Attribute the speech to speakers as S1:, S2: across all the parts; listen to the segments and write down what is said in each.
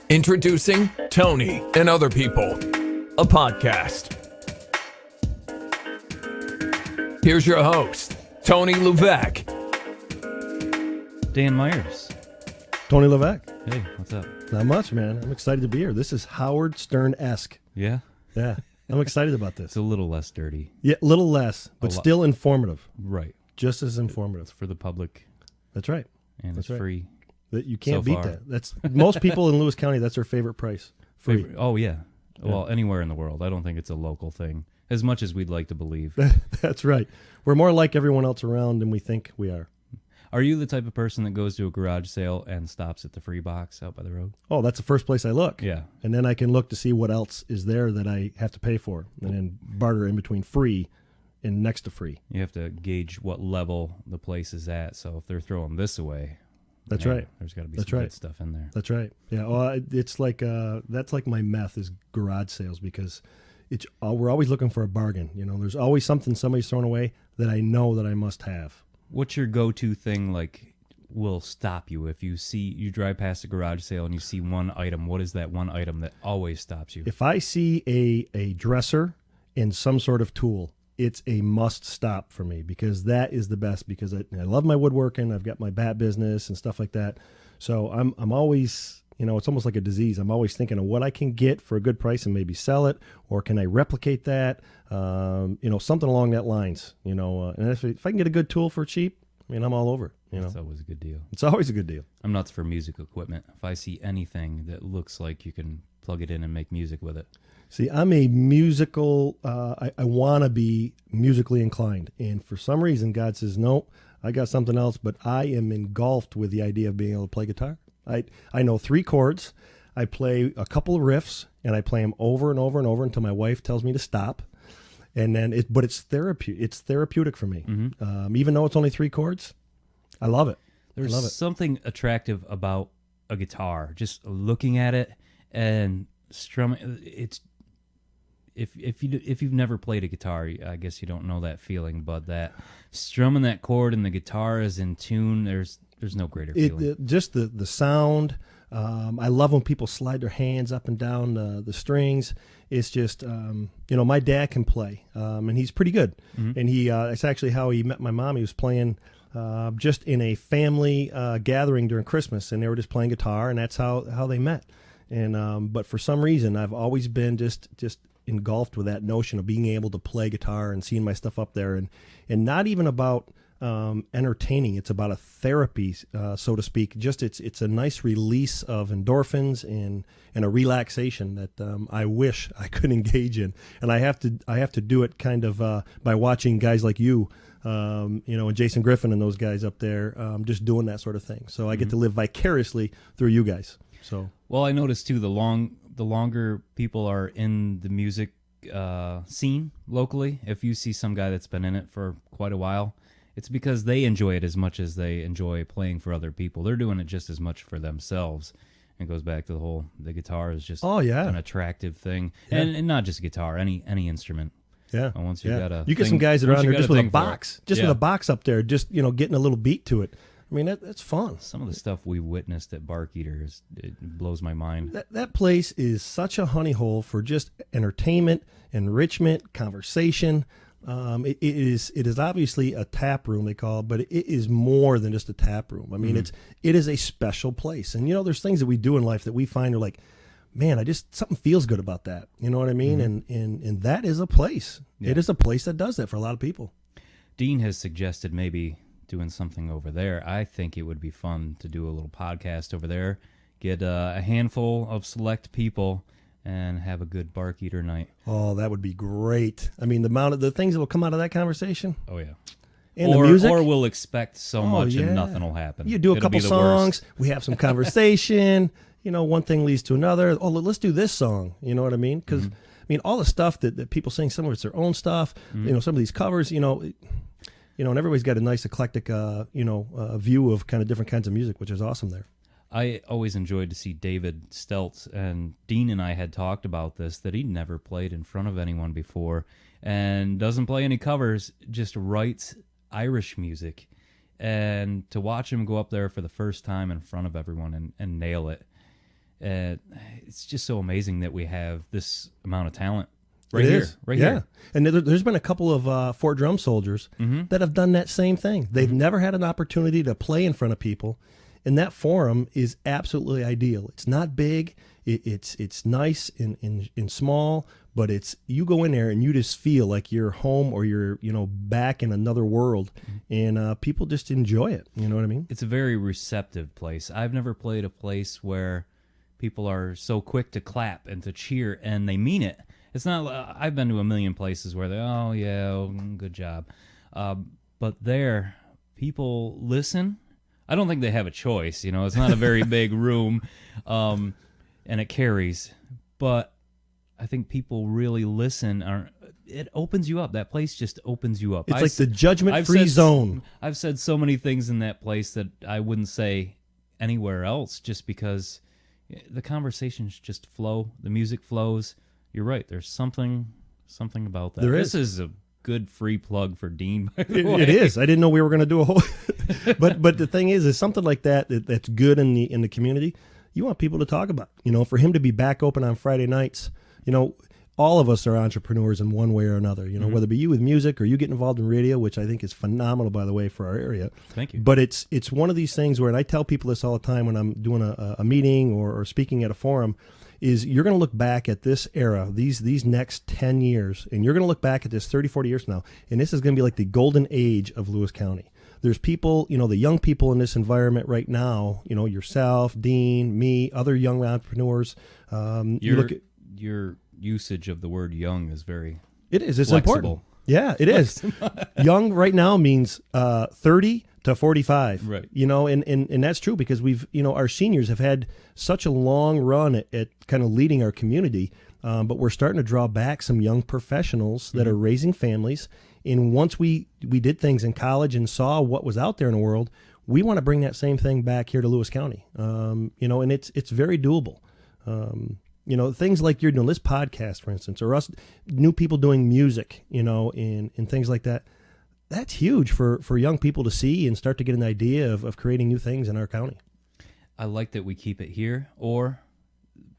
S1: Introducing Tony and Other People, a podcast. Here's your host, Tony Levesque.
S2: Dan Myers.
S3: Tony Levesque.
S2: Hey, what's up?
S3: Not much, man. I'm excited to be here. This is Howard Stern-esque.
S2: Yeah?
S3: Yeah, I'm excited about this.
S2: It's a little less dirty.
S3: Yeah, a little less, but still informative.
S2: Right.
S3: Just as informative.
S2: It's for the public.
S3: That's right.
S2: And
S3: That's
S2: it's
S3: right.
S2: free.
S3: That you can't
S2: So
S3: beat
S2: far.
S3: that. That's most people in Lewis County. That's their favorite price. Free.
S2: Oh, yeah. Well, anywhere in the world. I don't think it's a local thing, as much as we'd like to believe.
S3: That's right. We're more like everyone else around than we think we are.
S2: Are you the type of person that goes to a garage sale and stops at the free box out by the road?
S3: Oh, that's the first place I look.
S2: Yeah.
S3: And then I can look to see what else is there that I have to pay for, and then barter in between free and next to free.
S2: You have to gauge what level the place is at. So if they're throwing this away,
S3: That's
S2: man,
S3: right.
S2: There's got to be
S3: That's
S2: some
S3: right.
S2: good stuff in there.
S3: That's right. Yeah. Well, it's like that's like my meth is garage sales, because it's we're always looking for a bargain. You know, there's always something somebody's throwing away that I know that I must have.
S2: What's your go-to thing, like, will stop you if you drive past a garage sale and you see one item? What is that one item that always stops you?
S3: If I see a dresser and some sort of tool, it's a must stop for me, because that is the best, because I love my woodworking. I've got my bat business and stuff like that. So I'm always, it's almost like a disease. I'm always thinking of what I can get for a good price and maybe sell it, or can I replicate that? Something along that lines, and if I can get a good tool for cheap, I'm all over it.
S2: That's always a good deal.
S3: It's always a good deal.
S2: I'm nuts for music equipment. If I see anything that looks like you can plug it in and make music with it.
S3: See, I'm a musical, I want to be musically inclined. And for some reason, God says, no, I got something else, but I am engulfed with the idea of being able to play guitar. I know 3 chords. I play a couple of riffs, and I play them over and over and over until my wife tells me to stop. And then it's therapeutic. It's therapeutic for me.
S2: Mm-hmm.
S3: Even though it's only 3 chords, I love it.
S2: There's
S3: I love it.
S2: something attractive about a guitar. Just looking at it and strumming. It's if you've never played a guitar, I guess you don't know that feeling. But that strumming that chord and the guitar is in tune. There's no greater feeling.
S3: Just the sound. I love when people slide their hands up and down the strings. It's just, my dad can play, and he's pretty good. Mm-hmm. And it's actually how he met my mom. He was playing just in a family gathering during Christmas, and they were just playing guitar, and that's how they met. And but for some reason, I've always been just engulfed with that notion of being able to play guitar and seeing my stuff up there, and not even about entertaining. It's about a therapy, so to speak. Just it's a nice release of endorphins and a relaxation that I wish I could engage in. And I have to do it kind of by watching guys like you, and Jason Griffin and those guys up there, just doing that sort of thing. So I get to live vicariously through you guys. So
S2: well, I noticed too, the longer people are in the music scene locally, if you see some guy that's been in it for quite a while, it's because they enjoy it as much as they enjoy playing for other people. They're doing it just as much for themselves. It goes back to the guitar is just an attractive thing.
S3: Yeah.
S2: And not just guitar, any instrument.
S3: Yeah.
S2: And once you got
S3: you get some guys that are on there just with a box,
S2: with
S3: a box up there, just getting a little beat to it. I mean, that's fun.
S2: Some of the stuff we witnessed at Bark Eater it blows my mind.
S3: That place is such a honey hole for just entertainment, enrichment, conversation. It is obviously a tap room, they call it, but it is more than just a tap room. I mean, it is a special place. And there's things that we do in life that we find are like, man, something feels good about that. You know what I mean? And that is a place. Yeah. It is a place that does that for a lot of people.
S2: Dean has suggested maybe doing something over there. I think it would be fun to do a little podcast over there, get a handful of select people, and have a good Bark Eater night.
S3: Oh, that would be great. I mean, the things that will come out of that conversation.
S2: Oh, yeah.
S3: And the music.
S2: Or we'll expect so much and nothing will happen.
S3: You do a couple songs.
S2: Worst.
S3: We have some conversation. One thing leads to another. Oh, let's do this song. You know what I mean? Because, all the stuff that people sing, some of it's their own stuff. Some of these covers, and everybody's got a nice eclectic, view of kind of different kinds of music, which is awesome there.
S2: I always enjoyed to see David Steltz, and Dean and I had talked about this, that he'd never played in front of anyone before and doesn't play any covers, just writes Irish music. And to watch him go up there for the first time in front of everyone and nail it, And it's just so amazing that we have this amount of talent
S3: It is.
S2: right
S3: yeah.
S2: here.
S3: And there's been a couple of Fort Drum soldiers that have done that same thing. They've never had an opportunity to play in front of people, and that forum is absolutely ideal. It's not big. It's nice and small, but you go in there and you just feel like you're home or you're back in another world, and people just enjoy it. You know what I mean?
S2: It's a very receptive place. I've never played a place where people are so quick to clap and to cheer, and they mean it. It's not. I've been to a million places where good job, but there, people listen. I don't think they have a choice. It's not a very big room, and it carries. But I think people really listen. It opens you up. That place just opens you up.
S3: It's like the judgment-free zone.
S2: I've said so many things in that place that I wouldn't say anywhere else, just because the conversations just flow. The music flows. You're right. There's something about that. This is a good free plug for Dean. By the way.
S3: It is. I didn't know we were going to do a whole. but the thing is something like that's good in the community. You want people to talk about. For him to be back open on Friday nights. All of us are entrepreneurs in one way or another. Whether it be you with music or you get involved in radio, which I think is phenomenal, by the way, for our area.
S2: Thank you.
S3: But it's one of these things where, and I tell people this all the time when I'm doing a meeting or speaking at a forum, is you're going to look back at this era, these next 10 years, and you're going to look back at this 30, 40 years from now, and this is going to be like the golden age of Lewis County. There's people, the young people in this environment right now, yourself, Dean, me, other young entrepreneurs. You look at
S2: your usage of the word young is very
S3: it's
S2: flexible.
S3: important. Yeah, it is. Young right now means 30 to 45.
S2: Right.
S3: And that's true because we've, our seniors have had such a long run at kind of leading our community, but we're starting to draw back some young professionals that are raising families. And once we did things in college and saw what was out there in the world, we want to bring that same thing back here to Lewis County. And it's very doable. Things like you're doing this podcast, for instance, or us new people doing music, and things like that. That's huge for young people to see and start to get an idea of creating new things in our county.
S2: I like that we keep it here, or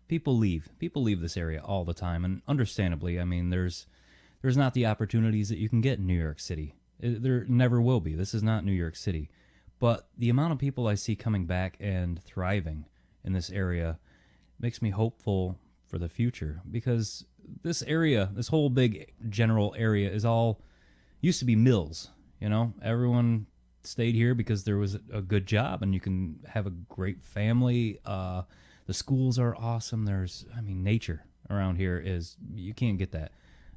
S2: people leave. People leave this area all the time, and understandably, I mean, there's not the opportunities that you can get in New York City. There never will be. This is not New York City. But the amount of people I see coming back and thriving in this area makes me hopeful for the future, because this area, this whole big general area, used to be mills. Everyone stayed here because there was a good job and you can have a great family. The schools are awesome. Nature around here you can't get that.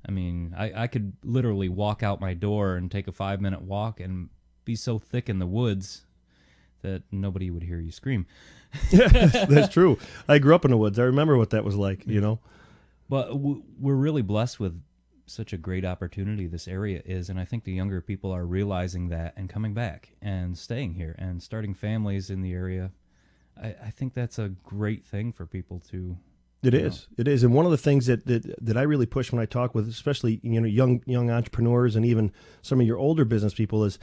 S2: I could literally walk out my door and take a 5-minute walk and be so thick in the woods that nobody would hear you scream.
S3: That's true. I grew up in the woods. I remember what that was like,
S2: But we're really blessed with such a great opportunity this area is, and I think the younger people are realizing that and coming back and staying here and starting families in the area. I think that's a great thing for people to...
S3: It is. And one of the things that I really push when I talk with, especially young entrepreneurs and even some of your older business people, is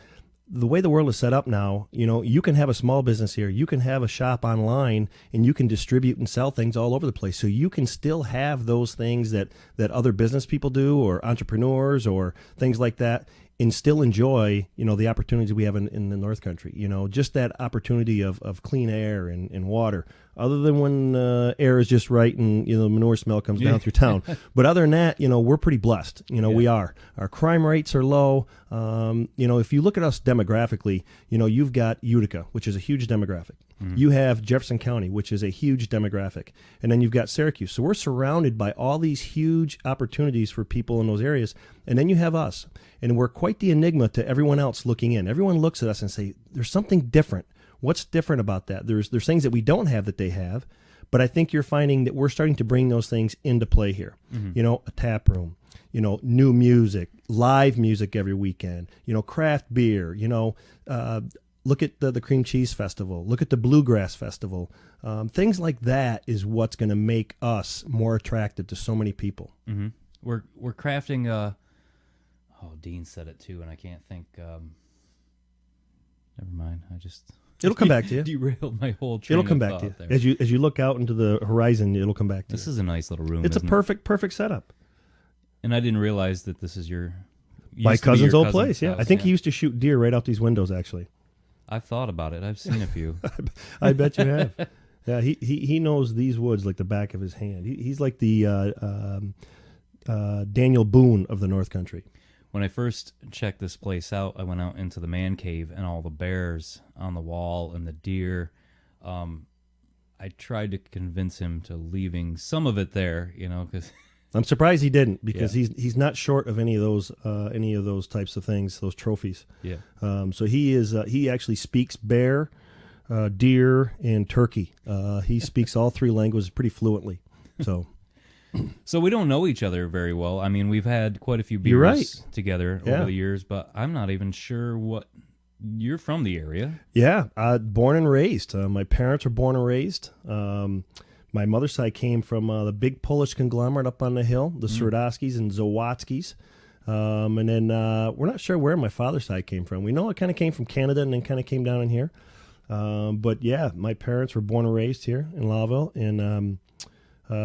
S3: the way the world is set up now. You can have a small business here, you can have a shop online, and you can distribute and sell things all over the place. So you can still have those things that other business people do, or entrepreneurs, or things like that, and still enjoy, the opportunities we have in the North Country. Just that opportunity of clean air and water, other than when air is just right and, the manure smell comes down through town. But other than that, we're pretty blessed. We are. Our crime rates are low. If you look at us demographically, you've got Utica, which is a huge demographic. Mm-hmm. You have Jefferson County, which is a huge demographic. And then you've got Syracuse. So we're surrounded by all these huge opportunities for people in those areas. And then you have us. And we're quite the enigma to everyone else looking in. Everyone looks at us and say, there's something different. What's different about that? There's things that we don't have that they have. But I think you're finding that we're starting to bring those things into play here. Mm-hmm. A tap room, new music, live music every weekend, craft beer, look at the Cream Cheese Festival, look at the Bluegrass Festival. Things like that is what's going to make us more attractive to so many people.
S2: Mm-hmm. We're crafting Dean said it too, and I can't think. Never mind. I just
S3: It'll come back to you.
S2: Derailed my whole train
S3: It'll come
S2: of
S3: back to you.
S2: thought there.
S3: As you look out into the horizon, it'll come back to
S2: This
S3: you.
S2: is a nice little room.
S3: It's a
S2: isn't it?
S3: perfect setup.
S2: And I didn't realize that this is your
S3: My
S2: used to be
S3: cousin's
S2: your
S3: old
S2: cousin's
S3: place, yeah.
S2: house,
S3: I think he used to shoot deer right out these windows, actually.
S2: I've thought about it. I've seen a few.
S3: I bet you have. Yeah, he knows these woods like the back of his hand. He's like the Daniel Boone of the North Country.
S2: When I first checked this place out, I went out into the man cave and all the bears on the wall and the deer. I tried to convince him to leaving some of it there, because
S3: I'm surprised he didn't, because
S2: Yeah.
S3: he's not short of any of those types of things, those trophies.
S2: yeah.
S3: So he actually speaks bear, deer, and turkey. He speaks all three languages pretty fluently. So
S2: So we don't know each other very well. I mean, we've had quite a few
S3: You're right.
S2: beers together
S3: Yeah.
S2: over the years, but I'm not even sure what you're from the area.
S3: yeah, born and raised. My parents were born and raised. My mother's side came from the big Polish conglomerate up on the hill, the Serdowskis and Zawadzkis. And then we're not sure where my father's side came from. We know it kind of came from Canada and then kind of came down in here. But yeah, my parents were born and raised here in Lawville. And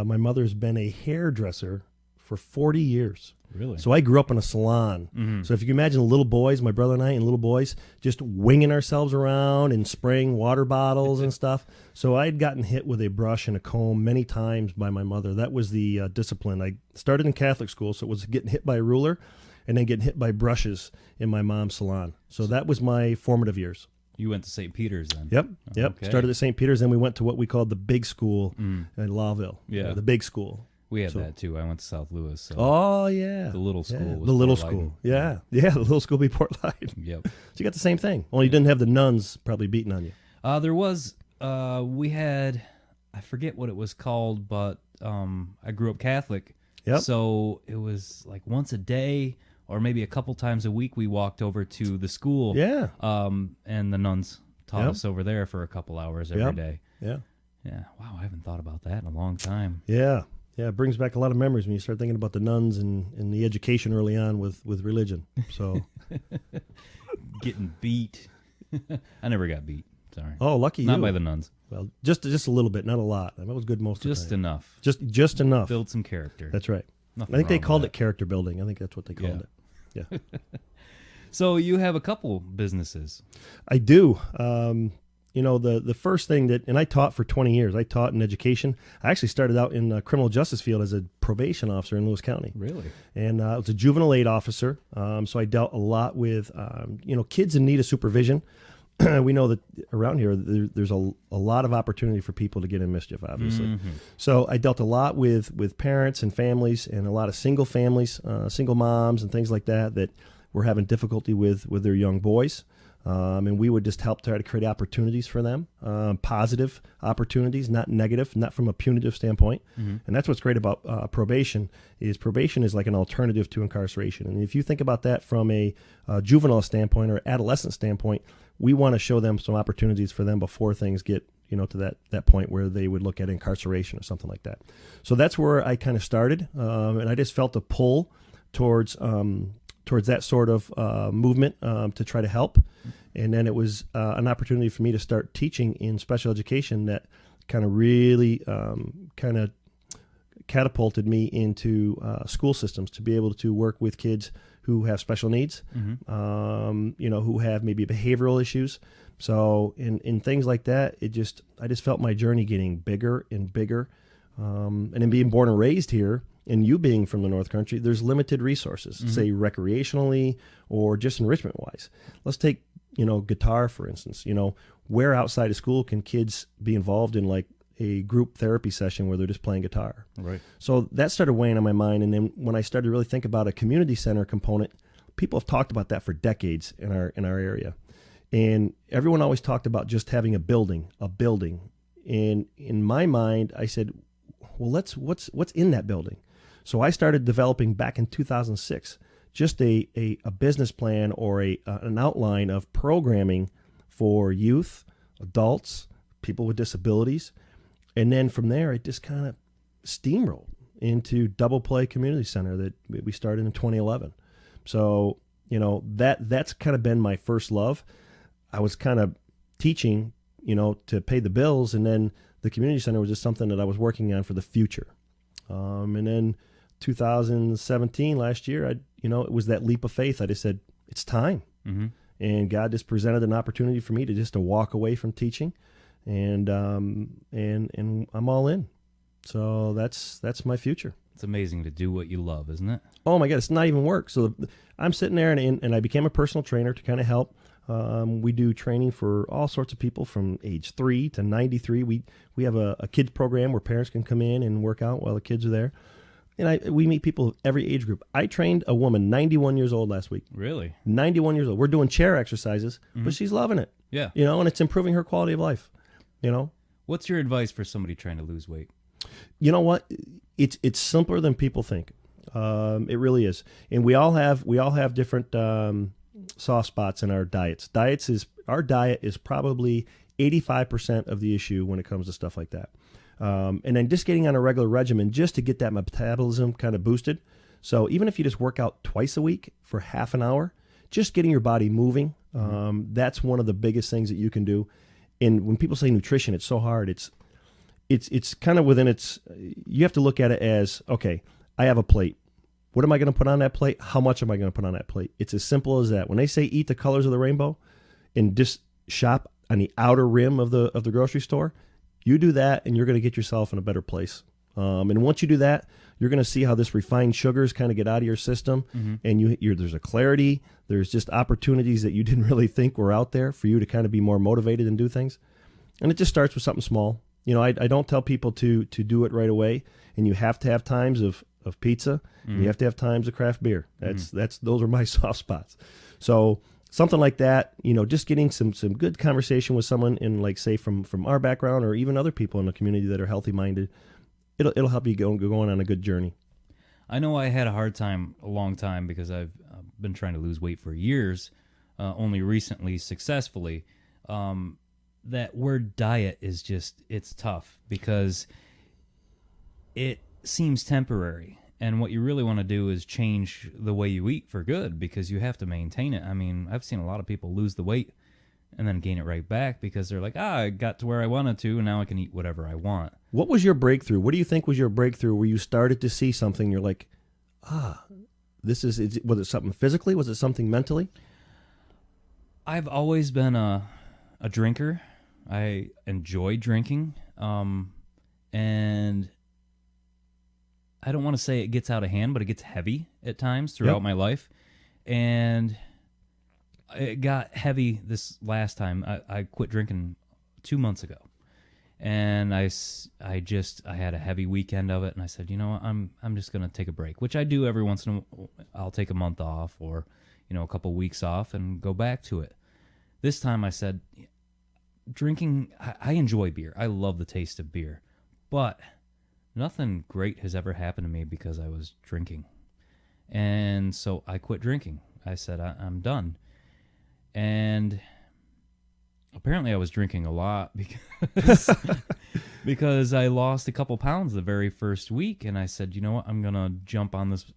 S3: my mother's been a hairdresser for 40 years.
S2: Really?
S3: So I grew up in a salon. So if you can imagine little boys, my brother and I, and little boys just winging ourselves around and spraying water bottles and stuff. So I'd gotten hit with a brush and a comb many times by my mother. That was the discipline. I started in Catholic school, so it was getting hit by a ruler and then getting hit by brushes in my mom's salon. So that was my formative years.
S2: You went to St. Peter's then?
S3: Yep.
S2: Okay.
S3: Started at St. Peter's, then we went to what we called the big school in Lawville.
S2: Yeah.
S3: The big school.
S2: We had
S3: So-
S2: that too. I went to South Louis. So
S3: Oh, yeah.
S2: the little school
S3: Yeah,
S2: was
S3: the little
S2: Port
S3: school.
S2: Leyden.
S3: Yeah. Yeah, the little school be Port Leyden.
S2: Yep.
S3: So you got the same thing. Only you didn't have the nuns probably beating on you.
S2: There was, we had, I forget what it was called, but I grew up Catholic.
S3: Yep.
S2: So it was like once a day or maybe a couple times a week we walked over to the school.
S3: Yeah.
S2: And the nuns taught
S3: Yep.
S2: us over there for a couple hours every
S3: Yep.
S2: day.
S3: Yeah.
S2: Yeah. Wow, I haven't thought about that in a long time.
S3: Yeah. Yeah. It brings back a lot of memories when you start thinking about the nuns and the education early on with religion. So,
S2: Getting beat. I never got beat. Sorry.
S3: oh, lucky
S2: Not
S3: you.
S2: by the nuns.
S3: Well, just a little bit, not a lot. That was good most
S2: Just
S3: of the time.
S2: enough.
S3: Just enough.
S2: Build some character.
S3: That's right.
S2: Nothing
S3: I think they
S2: wrong with
S3: called
S2: that.
S3: it character building. I think that's what they called it. Yeah.
S2: So you have a couple businesses.
S3: I do. The first thing and I taught for 20 years. I taught in education. I actually started out in the criminal justice field as a probation officer in Lewis County.
S2: Really?
S3: And I was a juvenile aid officer. So I dealt a lot with, kids in need of supervision. We know that around here, there's a lot of opportunity for people to get in mischief, obviously.
S2: Mm-hmm.
S3: So I dealt a lot with parents and families and a lot of single families, single moms and things like that were having difficulty with their young boys. And we would just help try to create opportunities for them, positive opportunities, not negative, not from a punitive standpoint.
S2: Mm-hmm.
S3: And that's what's great about probation is like an alternative to incarceration. And if you think about that from a juvenile standpoint or adolescent standpoint, we want to show them some opportunities for them before things get to that point where they would look at incarceration or something like that. So that's where I kind of started, and I just felt a pull towards that sort of movement to try to help. And then it was an opportunity for me to start teaching in special education that kind of really kind of catapulted me into school systems to be able to work with kids who have special needs, who have maybe behavioral issues. So in things like that, I just felt my journey getting bigger and bigger. And in being born and raised here, and you being from the North Country, there's limited resources, say recreationally or just enrichment wise. Let's take, guitar, for instance. Where outside of school can kids be involved in like a group therapy session where they're just playing guitar?
S2: Right.
S3: So that started weighing on my mind. And then when I started to really think about a community center component, people have talked about that for decades in our area. And everyone always talked about just having a building. And in my mind, I said, well, what's in that building? So I started developing back in 2006 just a business plan or an outline of programming for youth, adults, people with disabilities. And then from there, it just kind of steamrolled into Double Play Community Center that we started in 2011. So, that's kind of been my first love. I was kind of teaching, to pay the bills, and then the community center was just something that I was working on for the future. And then 2017, last year, it was that leap of faith. I just said, it's time.
S2: Mm-hmm.
S3: And God just presented an opportunity for me to walk away from teaching, and I'm all in. So that's my future.
S2: It's amazing to do what you love, isn't it?
S3: Oh my God, it's not even work. So I'm sitting there, and I became a personal trainer to kind of help. We do training for all sorts of people from age 3 to 93. We have a kids program where parents can come in and work out while the kids are there. And we meet people of every age group. I trained a woman, 91 years old last week.
S2: Really?
S3: 91 years old. We're doing chair exercises, but she's loving it.
S2: Yeah.
S3: And it's improving her quality of life.
S2: What's your advice for somebody trying to lose weight?
S3: You know what? It's simpler than people think. It really is. And we all have different soft spots in our diets. Our diet is probably 85% of the issue when it comes to stuff like that. And then just getting on a regular regimen just to get that metabolism kind of boosted. So even if you just work out twice a week for half an hour, just getting your body moving, that's one of the biggest things that you can do. And when people say nutrition, it's so hard. It's kind of you have to look at it as, okay, I have a plate. What am I going to put on that plate? How much am I going to put on that plate? It's as simple as that. When they say eat the colors of the rainbow and just shop on the outer rim of the grocery store, you do that and you're going to get yourself in a better place. And once you do that, you're going to see how this refined sugars kind of get out of your system, and there's a clarity. There's just opportunities that you didn't really think were out there for you to kind of be more motivated and do things. And it just starts with something small. I don't tell people to do it right away, and you have to have times of pizza, and you have to have times of craft beer. Those are my soft spots. So something like that, just getting some good conversation with someone in, like, say from our background, or even other people in the community that are healthy minded, it'll help you going on a good journey.
S2: I know I had a hard time a long time because I've been trying to lose weight for years, only recently successfully. That word diet is it's tough because it seems temporary. And what you really want to do is change the way you eat for good, because you have to maintain it. I mean, I've seen a lot of people lose the weight and then gain it right back because they're like, I got to where I wanted to, and now I can eat whatever I want.
S3: What was your breakthrough? What do you think was your breakthrough where you started to see something, you're like, was it something physically? Was it something mentally?
S2: I've always been a drinker. I enjoy drinking. And I don't want to say it gets out of hand, but it gets heavy at times throughout my life. And it got heavy this last time. I quit drinking 2 months ago. And I had a heavy weekend of it, and I said, I'm just going to take a break, which I do every once in a while. I'll take a month off or, a couple weeks off and go back to it. This time I said, drinking, I enjoy beer. I love the taste of beer. But nothing great has ever happened to me because I was drinking. And so I quit drinking. I said, I'm done. And apparently I was drinking a lot because I lost a couple pounds the very first week. And I said, you know what, I'm going to jump on this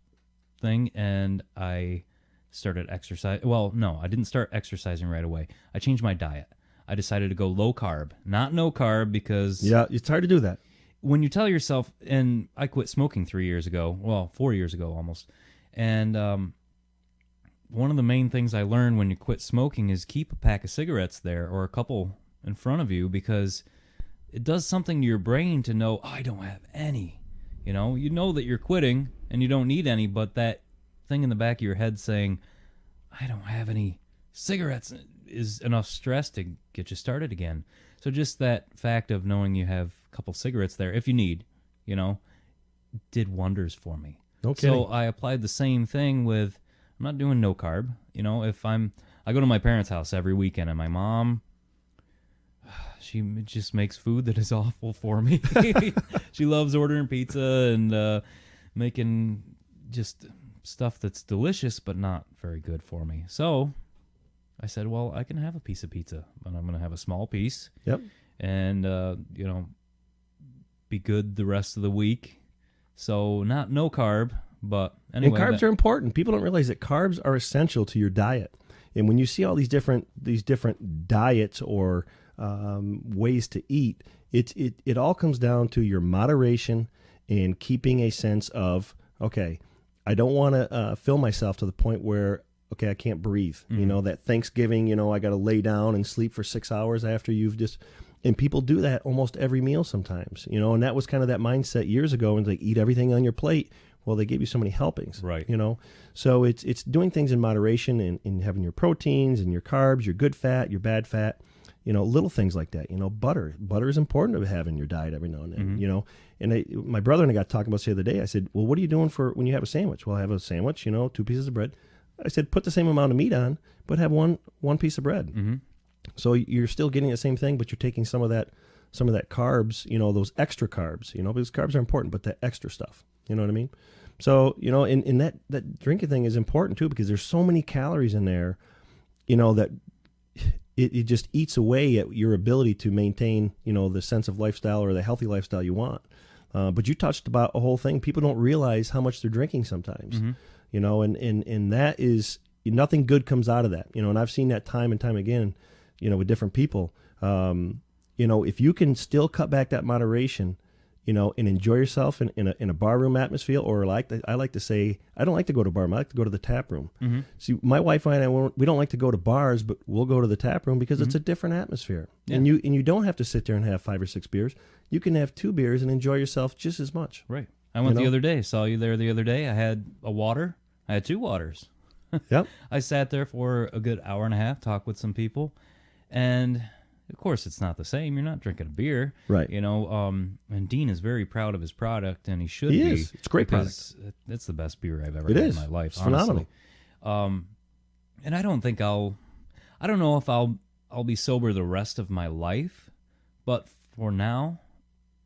S2: thing. And I started exercising. Well, no, I didn't start exercising right away. I changed my diet. I decided to go low carb, not no carb, because...
S3: Yeah, it's hard to do that.
S2: When you tell yourself, and I quit smoking 4 years ago almost, and one of the main things I learned when you quit smoking is keep a pack of cigarettes there or a couple in front of you, because it does something to your brain to know, I don't have any. You know that you're quitting and you don't need any, but that thing in the back of your head saying, I don't have any cigarettes, is enough stress to get you started again. So just that fact of knowing you have a couple cigarettes there, if you need, did wonders for me.
S3: Okay.
S2: So I applied the same thing with, I'm not doing no carb. If I go to my parents' house every weekend, and my mom, she just makes food that is awful for me. She loves ordering pizza and making just stuff that's delicious but not very good for me. So I said, well, I can have a piece of pizza, but I'm going to have a small piece.
S3: Yep.
S2: And, be good the rest of the week. So no carb, but anyway.
S3: And carbs are important. People don't realize that carbs are essential to your diet. And when you see all these different diets or ways to eat, it all comes down to your moderation and keeping a sense of, okay, I don't want to fill myself to the point where, okay, I can't breathe. That Thanksgiving, I got to lay down and sleep for 6 hours after you've just, and people do that almost every meal sometimes, and that was kind of that mindset years ago, and they eat everything on your plate. Well, they gave you so many helpings,
S2: right?
S3: So it's doing things in moderation and having your proteins and your carbs, your good fat, your bad fat, little things like that. Butter is important to have in your diet every now and then. And my brother and I got talking about this the other day. I said, well, what are you doing for when you have a sandwich? Well, I have a sandwich, 2 pieces of bread. I said, put the same amount of meat on, but have one piece of bread. So you're still getting the same thing, but you're taking some of that carbs, those extra carbs, because carbs are important, but that extra stuff, you know what I mean? So, and that drinking thing is important too, because there's so many calories in there, that it just eats away at your ability to maintain, the sense of lifestyle or the healthy lifestyle you want. But you touched about a whole thing. People don't realize how much they're drinking sometimes, and that is, nothing good comes out of that, and I've seen that time and time again, with different people. If you can still cut back that moderation, and enjoy yourself in a barroom atmosphere, or I like to say, I don't like to go to a bar. I like to go to the tap room. See, my wife and I, we don't like to go to bars, but we'll go to the tap room because it's a different atmosphere. Yeah. And you don't have to sit there and have 5 or 6 beers. You can have 2 beers and enjoy yourself just as much.
S2: Right. I went the other day. Saw you there the other day. I had a water. I had 2 waters.
S3: Yep.
S2: I sat there for a good hour and a half, talked with some people, and of course it's not the same. You're not drinking a beer,
S3: right?
S2: And Dean is very proud of his product, and he
S3: is. It's a great product.
S2: It's the best beer I've ever had in my life.
S3: It's phenomenal.
S2: And I don't know if I'll be sober the rest of my life, but for now,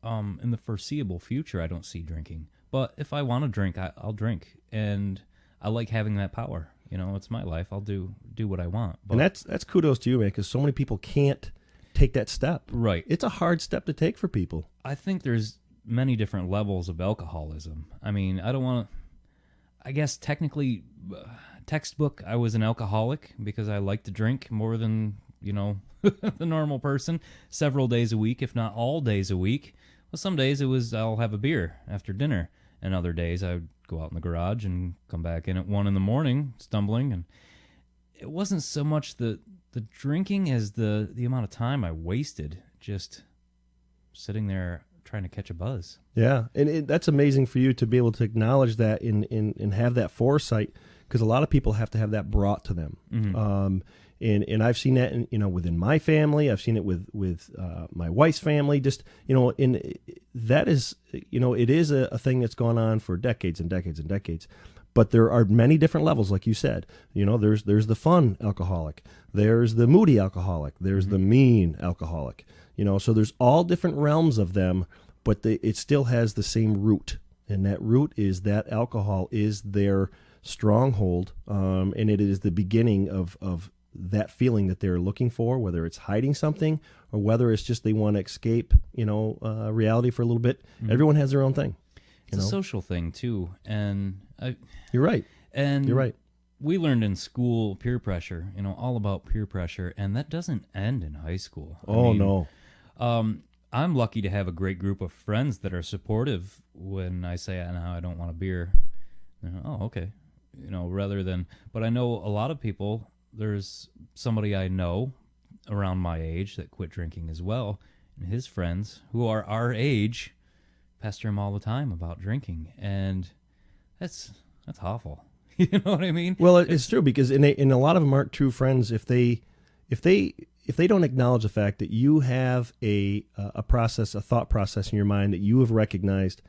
S2: in the foreseeable future, I don't see drinking. But if I want to drink, I'll drink, and I like having that power. It's my life. I'll do what I want. But,
S3: and that's kudos to you, man, because so many people can't take that step.
S2: Right.
S3: It's a hard step to take for people.
S2: I think there's many different levels of alcoholism. I mean, I guess technically, textbook, I was an alcoholic because I like to drink more than, the normal person, several days a week, if not all days a week. Well, some days I'll have a beer after dinner, and other days I would go out in the garage and come back in at 1 a.m, stumbling. And it wasn't so much the drinking as the amount of time I wasted just sitting there trying to catch a buzz.
S3: Yeah, and that's amazing for you to be able to acknowledge that and have that foresight, because a lot of people have to have that brought to them. And I've seen that within my family. I've seen it with my wife's family. Just that is it is a thing that's gone on for decades and decades and decades. But there are many different levels, like you said. There's the fun alcoholic, there's the moody alcoholic, there's the mean alcoholic. So there's all different realms of them, but it still has the same root, and that root is that alcohol is their stronghold, and it is the beginning of that feeling that they're looking for, whether it's hiding something or whether it's just they want to escape, reality for a little bit. Everyone has their own thing.
S2: It's a social thing too, and
S3: you're right.
S2: And
S3: you're right.
S2: We learned in school peer pressure, all about peer pressure, and that doesn't end in high school.
S3: No.
S2: I'm lucky to have a great group of friends that are supportive when I say, "No, I don't want a beer." Oh, okay. Rather than, but I know a lot of people. There's somebody I know around my age that quit drinking as well, and his friends who are our age pester him all the time about drinking, and that's awful. You know what I mean?
S3: Well, it's true, because and a lot of them aren't true friends if they don't acknowledge the fact that you have a thought process in your mind that you have recognized.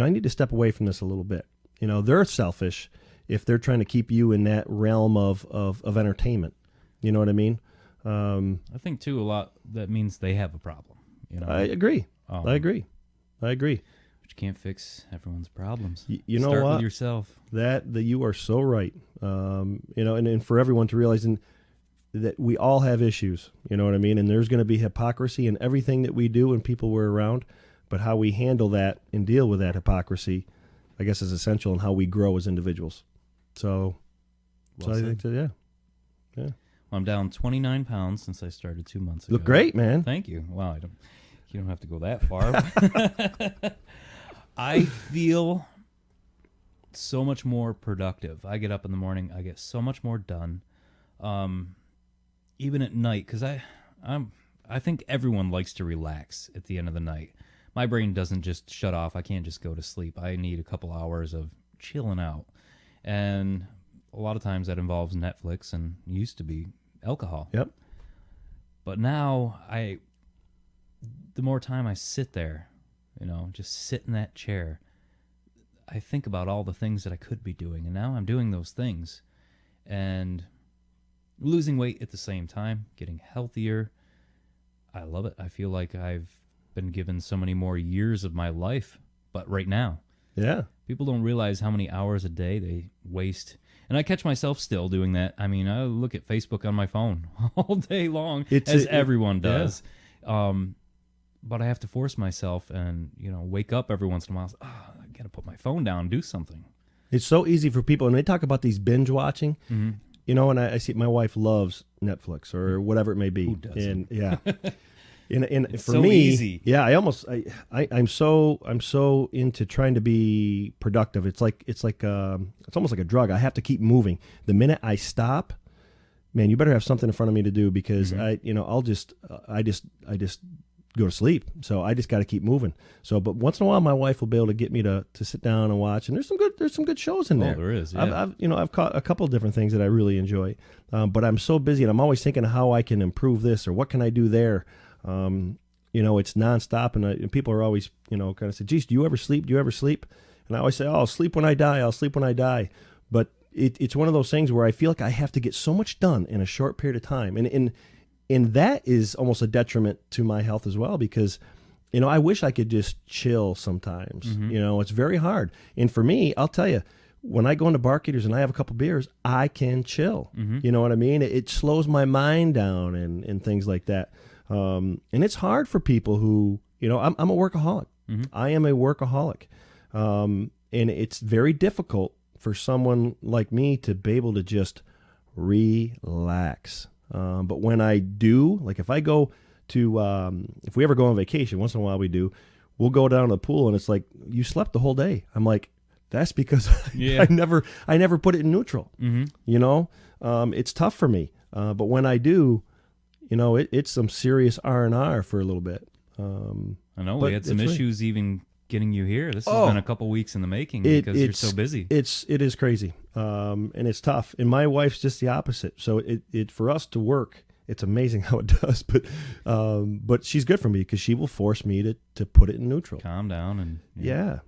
S3: I need to step away from this a little bit. They're selfish if they're trying to keep you in that realm of entertainment. You know what I mean?
S2: I think, too, a lot that means they have a problem.
S3: I agree. I agree. But
S2: you can't fix everyone's problems.
S3: You know
S2: Start
S3: what?
S2: with yourself.
S3: That you are so right. And for everyone to realize that we all have issues. You know what I mean? And there's going to be hypocrisy in everything that we do and people we're around. But how we handle that and deal with that hypocrisy, I guess, is essential in how we grow as individuals. So I think that, Yeah.
S2: Well, I'm down 29 pounds since I started 2 months ago.
S3: Look great, man.
S2: Thank you. Wow, you don't have to go that far. I feel so much more productive. I get up in the morning, I get so much more done. Even at night, because I think everyone likes to relax at the end of the night. My brain doesn't just shut off. I can't just go to sleep. I need a couple hours of chilling out. And a lot of times that involves Netflix and used to be alcohol.
S3: Yep.
S2: But now the more time I sit there, just sit in that chair, I think about all the things that I could be doing. And now I'm doing those things and losing weight at the same time, getting healthier. I love it. I feel like I've been given so many more years of my life, but right now.
S3: Yeah.
S2: People don't realize how many hours a day they waste. And I catch myself still doing that. I mean, I look at Facebook on my phone all day long, everyone does. Yeah. But I have to force myself and, wake up every once in a while. I got to put my phone down and do something.
S3: It's so easy for people. And they talk about these binge watching. Mm-hmm. And I see my wife loves Netflix or whatever it may be.
S2: Who doesn't?
S3: And yeah. And
S2: it's
S3: for
S2: so
S3: me,
S2: easy.
S3: Yeah, I'm so into trying to be productive. It's almost like a drug. I have to keep moving. The minute I stop, man, you better have something in front of me to do because mm-hmm. I just go to sleep. So I just got to keep moving. So, but once in a while, my wife will be able to get me to sit down and watch. And there's some good shows in there.
S2: Oh, there is. Yeah.
S3: I've caught a couple of different things that I really enjoy. But I'm so busy, and I'm always thinking how I can improve this or what can I do there. It's nonstop, and people are always, kind of say, geez, do you ever sleep? Do you ever sleep? And I always say, I'll sleep when I die. I'll sleep when I die. But it's one of those things where I feel like I have to get so much done in a short period of time. And that is almost a detriment to my health as well, because, I wish I could just chill sometimes. Mm-hmm. It's very hard. And for me, I'll tell you, when I go into Barkeeters and I have a couple beers, I can chill. Mm-hmm. You know what I mean? It slows my mind down and things like that. And it's hard for people who, I'm a workaholic. Mm-hmm. I am a workaholic. And it's very difficult for someone like me to be able to just relax. But when I do, like if I go to, if we ever go on vacation, once in a while we do, we'll go down to the pool and it's like, you slept the whole day. I'm like, that's because I never put it in neutral. Mm-hmm. It's tough for me. But when I do, it's some serious R&R for a little bit.
S2: I know we had some issues even getting you here. This has been a couple weeks in the making because you're so busy.
S3: It is crazy. And it's tough. And my wife's just the opposite. So it for us to work, it's amazing how it does. But she's good for me because she will force me to put it in neutral.
S2: Calm down and
S3: yeah.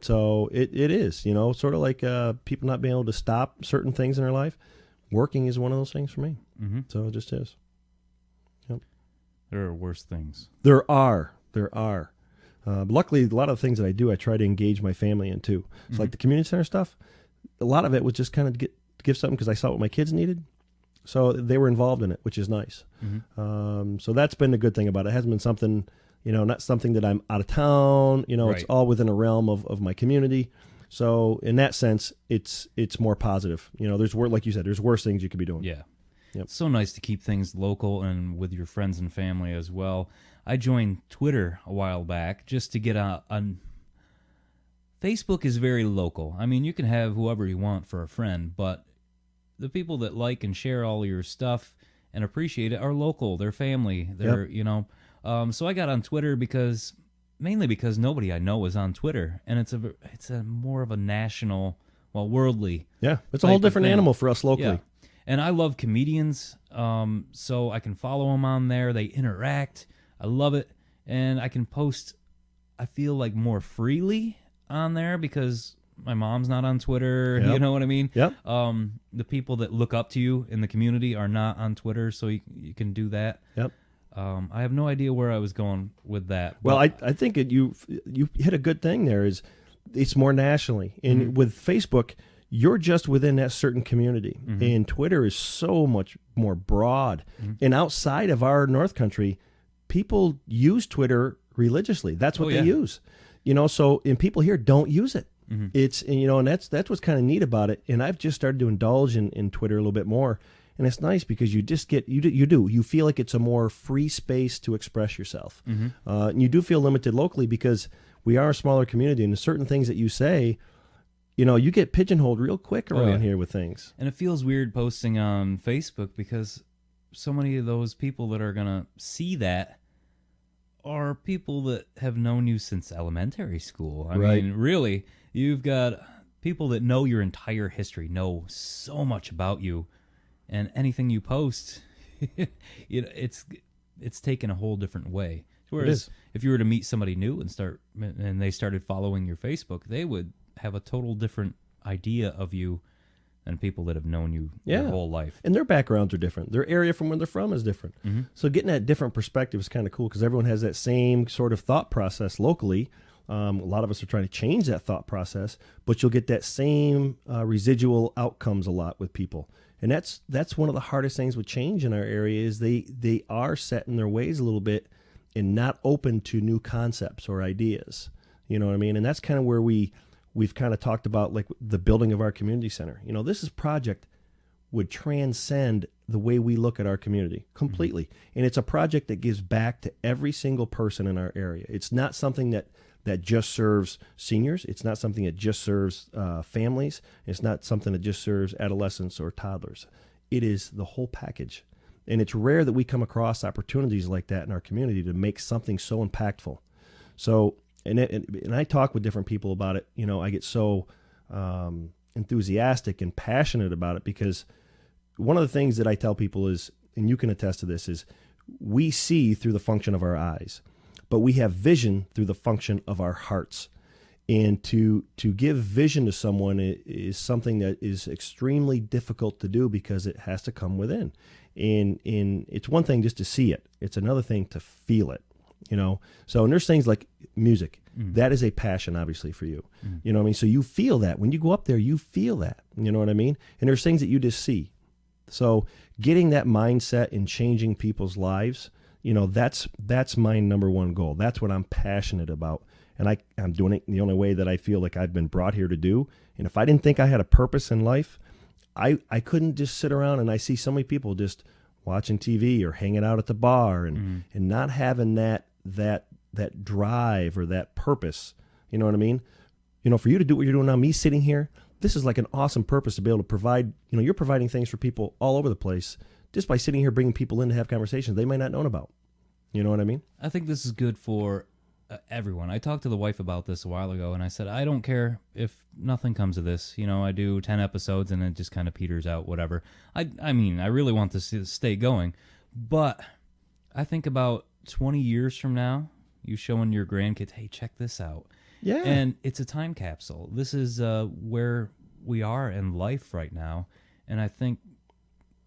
S3: So it is, sort of like people not being able to stop certain things in their life. Working is one of those things for me. Mm-hmm. So it just is. Yep.
S2: There are worse things.
S3: There are. Luckily, a lot of the things that I do, I try to engage my family in too. So mm-hmm. like the community center stuff, a lot of it was just kind of give something because I saw what my kids needed. So they were involved in it, which is nice. Mm-hmm. So that's been a good thing about it. It hasn't been something, not something that I'm out of town.
S2: Right.
S3: It's all within a realm of my community. So in that sense, it's more positive. There's like you said, there's worse things you could be doing.
S2: Yeah.
S3: Yep.
S2: It's so nice to keep things local and with your friends and family as well. I joined Twitter a while back just to get on. Facebook is very local. I mean, you can have whoever you want for a friend, but the people that like and share all your stuff and appreciate it are local. They're family. They're, so I got on Twitter mainly because nobody I know is on Twitter, and it's a more of a national, worldly.
S3: Yeah, it's a whole different animal for us locally.
S2: Yeah. And I love comedians, so I can follow them on there. They interact. I love it. And I can post, I feel like, more freely on there because my mom's not on Twitter. Yep. You know what I mean?
S3: Yep.
S2: The people that look up to you in the community are not on Twitter, so you can do that.
S3: Yep.
S2: I have no idea where I was going with that.
S3: Well, I think you hit a good thing there. It's more nationally. And mm-hmm. with Facebook, you're just within that certain community. Mm-hmm. And Twitter is so much more broad. Mm-hmm. And outside of our North Country, people use Twitter religiously. That's what they use. And people here don't use it. Mm-hmm. And that's what's kind of neat about it. And I've just started to indulge in Twitter a little bit more. And it's nice because you just get you feel like it's a more free space to express yourself. And you do feel limited locally because we are a smaller community, and there's certain things that you say, you get pigeonholed real quick around here with things.
S2: And it feels weird posting on Facebook because so many of those people that are going to see that are people that have known you since elementary school. I
S3: Right.
S2: mean, really, you've got people that know your entire history, know so much about you, and anything you post, it's taken a whole different way. Whereas if you were to meet somebody new and they started following your Facebook, they would have a total different idea of you than people that have known you their whole life.
S3: And their backgrounds are different. Their area from where they're from is different. So getting that different perspective is kind of cool because everyone has that same sort of thought process locally. A lot of us are trying to change that thought process, but you'll get that same residual outcomes a lot with people. And that's one of the hardest things with change in our area is they are set in their ways a little bit and not open to new concepts or ideas. You know what I mean? And that's kind of where we've kind of talked about like the building of our community center. This project would transcend the way we look at our community completely. And it's a project that gives back to every single person in our area. It's not something that just serves seniors. It's not something that just serves families. It's not something that just serves adolescents or toddlers. It is the whole package. And it's rare that we come across opportunities like that in our community to make something so impactful. So, and I talk with different people about it. I get so enthusiastic and passionate about it because one of the things that I tell people is, and you can attest to this, is we see through the function of our eyes, but we have vision through the function of our hearts. And to give vision to someone is something that is extremely difficult to do because it has to come within. And it's one thing just to see it. It's another thing to feel it, So, and there's things like music. That is a passion, obviously, for you. You know what I mean? So you feel that. When you go up there, you feel that. You know what I mean? And there's things that you just see. So getting that mindset and changing people's lives, that's my number one goal. That's what I'm passionate about. And I'm doing it the only way that I feel like I've been brought here to do. And if I didn't think I had a purpose in life, I couldn't just sit around and I see so many people just watching TV or hanging out at the bar and not having that drive or that purpose. You know what I mean? For you to do what you're doing now, me sitting here, this is like an awesome purpose to be able to provide. You're providing things for people all over the place just by sitting here bringing people in to have conversations they might not know about. You know what I mean?
S2: I think this is good for everyone. I talked to the wife about this a while ago, and I said, I don't care if nothing comes of this. I do 10 episodes, and it just kind of peters out, whatever. I mean, I really want this to stay going, but I think about 20 years from now, you showing your grandkids, hey, check this out.
S3: Yeah.
S2: And it's a time capsule. This is where we are in life right now, and I think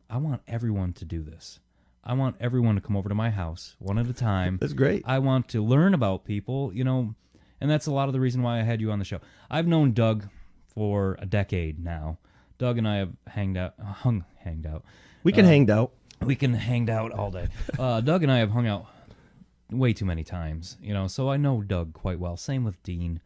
S2: I want everyone to do this. I want everyone to come over to my house one at a time.
S3: That's great.
S2: I want to learn about people, and that's a lot of the reason why I had you on the show. I've known Doug for a decade now. Doug and I have hanged out.
S3: We can hang out.
S2: We can hang out all day. Doug and I have hung out way too many times, so I know Doug quite well. Same with Dean.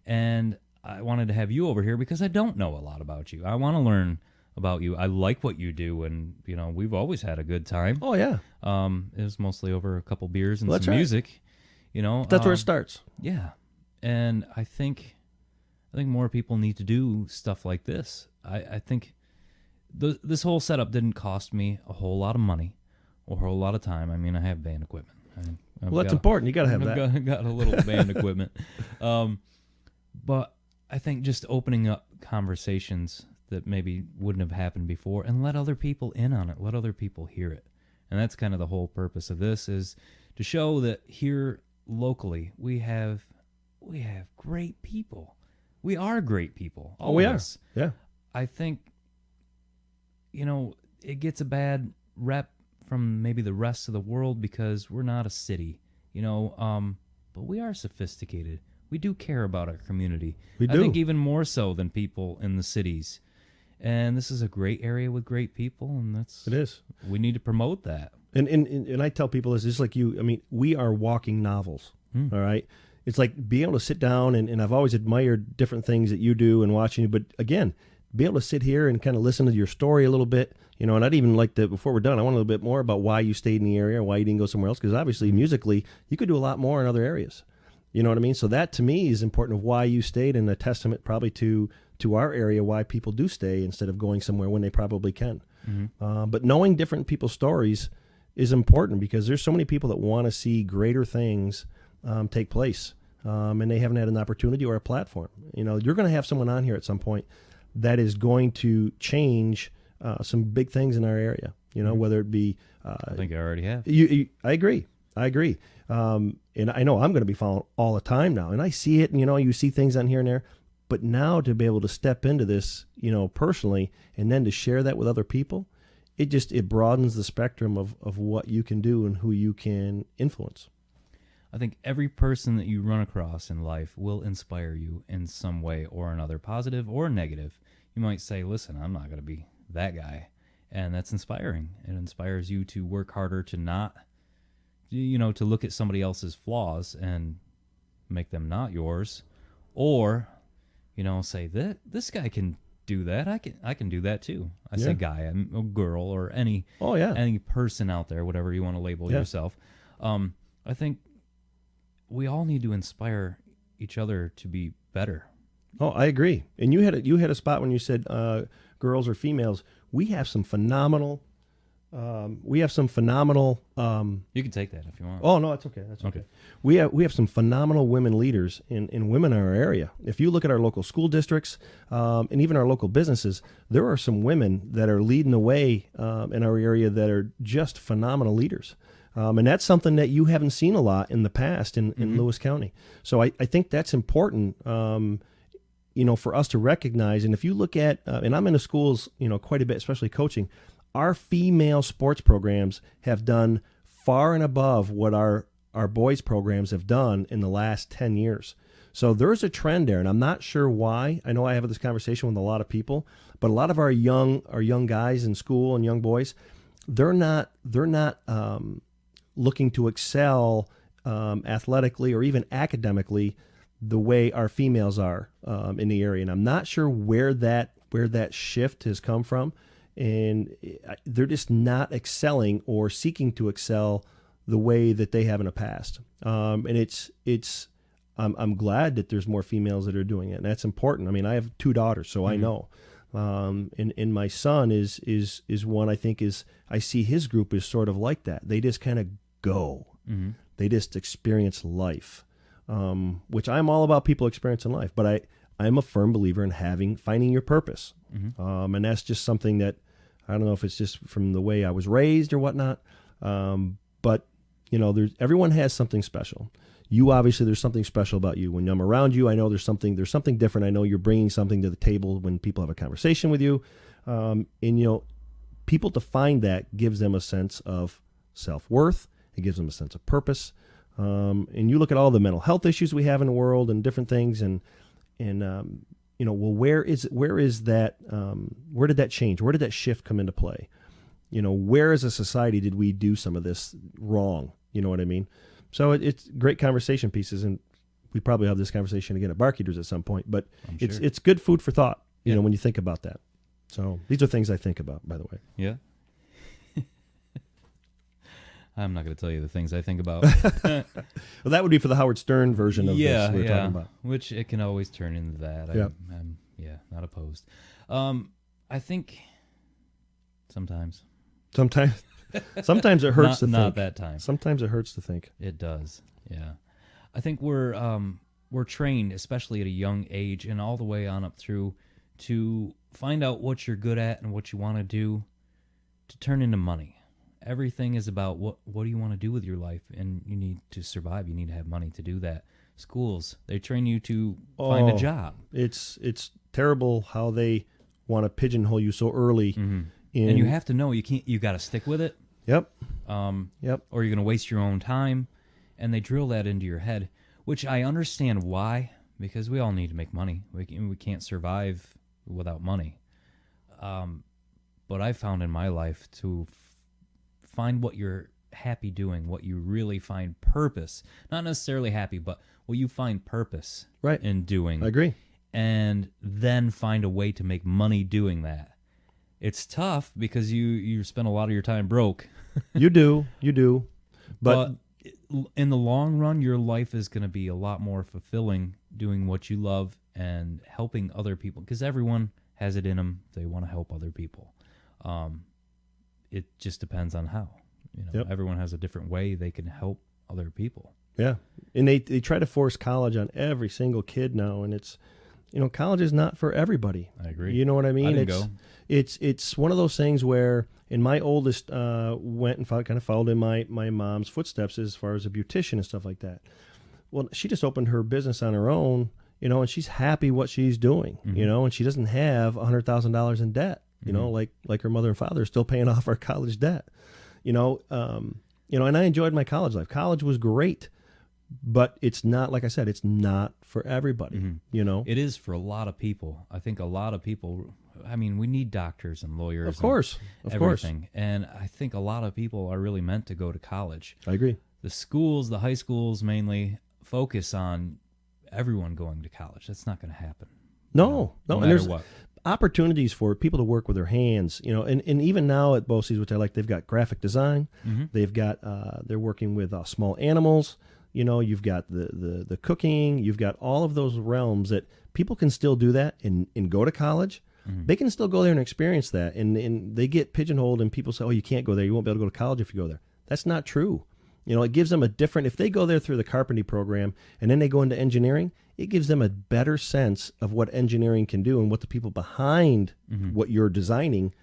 S2: And I wanted to have you over here because I don't know a lot about you. I want to learn about you. I like what you do, and we've always had a good time.
S3: Oh yeah.
S2: It was mostly over a couple beers and
S3: That's
S2: some
S3: right.
S2: music.
S3: That's where it starts.
S2: Yeah, and I think more people need to do stuff like this. I think this whole setup didn't cost me a whole lot of money or a whole lot of time. I mean, I have band equipment.
S3: Well, that's important. You got to have that.
S2: I've got a little band equipment, but I think just opening up conversations that maybe wouldn't have happened before and let other people in on it, let other people hear it. And that's kind of the whole purpose of this, is to show that here locally we have great people. We are great people. All
S3: we
S2: of
S3: are.
S2: us.
S3: Yeah.
S2: I think, it gets a bad rep from maybe the rest of the world because we're not a city, but we are sophisticated. We do care about our community.
S3: We do.
S2: I think even more so than people in the cities. And this is a great area with great people, and
S3: It is.
S2: we need to promote that.
S3: And I tell people this, just like you, I mean, we are walking novels. All right. It's like being able to sit down and I've always admired different things that you do and watching you. But again, be able to sit here and kind of listen to your story a little bit, and I'd even like to, before we're done, I want a little bit more about why you stayed in the area, why you didn't go somewhere else, because obviously musically, you could do a lot more in other areas. You know what I mean? So that to me is important of why you stayed, and a testament probably to our area, why people do stay instead of going somewhere when they probably can. But knowing different people's stories is important, because there's so many people that want to see greater things take place, and they haven't had an opportunity or a platform. You're going to have someone on here at some point that is going to change some big things in our area. Whether it be
S2: I think I already have.
S3: I agree. And I know I'm going to be following all the time now, and I see it. And you see things on here and there. But now to be able to step into this, personally, and then to share that with other people, it broadens the spectrum of what you can do and who you can influence.
S2: I think every person that you run across in life will inspire you in some way or another, positive or negative. You might say, listen, I'm not going to be that guy. And that's inspiring. It inspires you to work harder, to not, to look at somebody else's flaws and make them not yours. Or, say that this guy can do that. I can do that too. I say guy, I'm a girl, or any person out there, whatever you want to label yourself. I think we all need to inspire each other to be better.
S3: Oh, I agree. And you had a spot when you said girls or females. We have some phenomenal. You can
S2: take that if you want.
S3: Oh no, that's okay. That's okay. We have some phenomenal women leaders in women in our area. If you look at our local school districts and even our local businesses, there are some women that are leading the way in our area that are just phenomenal leaders. And that's something that you haven't seen a lot in the past in Lewis County. So I think that's important, for us to recognize. And if you look at, and I'm in the schools, quite a bit, especially coaching, our female sports programs have done far and above what our boys programs have done in the last 10 years. So there's a trend there, and I'm not sure why. I know I have this conversation with a lot of people, but a lot of our young guys in school and young boys, they're not looking to excel athletically or even academically the way our females are in the area. And I'm not sure where that shift has come from. And they're just not excelling or seeking to excel the way that they have in the past. And I'm glad that there's more females that are doing it, and that's important. I mean, I have 2 daughters, so I know. And my son is one, I think, I see his group is sort of like that. They just kind of go. Mm-hmm. They just experience life, which I'm all about people experiencing life. But I'm a firm believer in finding your purpose. Mm-hmm. And that's just something that, I don't know if it's just from the way I was raised or whatnot. But everyone has something special. You obviously, there's something special about you. When I'm around you, I know there's something different. I know you're bringing something to the table when people have a conversation with you. And people to find that gives them a sense of self-worth. It gives them a sense of purpose. And you look at all the mental health issues we have in the world and different things, and where is that? Where did that change? Where did that shift come into play? Where as a society did we do some of this wrong? You know what I mean? So it's great conversation pieces, and we probably have this conversation again at Bark Eaters at some point. But it's good food for thought. When you think about that. So these are things I think about, by the way.
S2: Yeah. I'm not going to tell you the things I think about.
S3: Well, that would be for the Howard Stern version of this we're talking about.
S2: Which it can always turn into that. I'm not opposed. I think sometimes it hurts to think. Not that time.
S3: Sometimes it hurts to think.
S2: It does. Yeah. I think we're trained, especially at a young age and all the way on up through, to find out what you're good at and what you want to do to turn into money. Everything is about what do you want to do with your life, and you need to survive. You need to have money to do that. Schools, they train you to find a job.
S3: It's terrible how they want to pigeonhole you so early.
S2: Mm-hmm. And you have to know you got to stick with it.
S3: Yep.
S2: Or you're going to waste your own time, and they drill that into your head, which I understand why, because we all need to make money. We can't survive without money. But I found in my life to find what you're happy doing, what you really find purpose. Not necessarily happy, but what you find purpose in doing.
S3: I agree.
S2: and then find a way to make money doing that. It's tough because you spend a lot of your time broke.
S3: You do. But
S2: in the long run, your life is going to be a lot more fulfilling doing what you love and helping other people, because everyone has it in them. They want to help other people. It just depends on how.
S3: Yep.
S2: Everyone has a different way they can help other people.
S3: yeah, and they try to force college on every single kid now, and it's, college is not for everybody.
S2: I agree.
S3: You know what I mean?
S2: I didn't go.
S3: It's one of those things where, and my oldest went and kind of followed in my mom's footsteps as far as a beautician and stuff like that. Well, she just opened her business on her own, and she's happy what she's doing, and she doesn't have $100,000 in debt, like her mother and father are still paying off our college debt, and I enjoyed my college life. College was great, but it's not, like I said, it's not for everybody,
S2: It is for a lot of people. I think a lot of people, we need doctors and lawyers.
S3: Of course.
S2: Everything. And I think a lot of people are really meant to go to college.
S3: I agree.
S2: The schools, the high schools mainly focus on everyone going to college. That's not going to happen.
S3: No.
S2: No
S3: And
S2: matter
S3: there's
S2: what.
S3: opportunities for people to work with their hands, and even now at BOCES, which I like, they've got graphic design. They've got, they're working with small animals. You've got the cooking. You've got all of those realms that people can still do that and go to college. They can still go there and experience that. And they get pigeonholed, and people say, oh, you can't go there. You won't be able to go to college if you go there. That's not true. It gives them a different, if they go there through the carpentry program and then they go into engineering, it gives them a better sense of what engineering can do and what the people behind what you're designing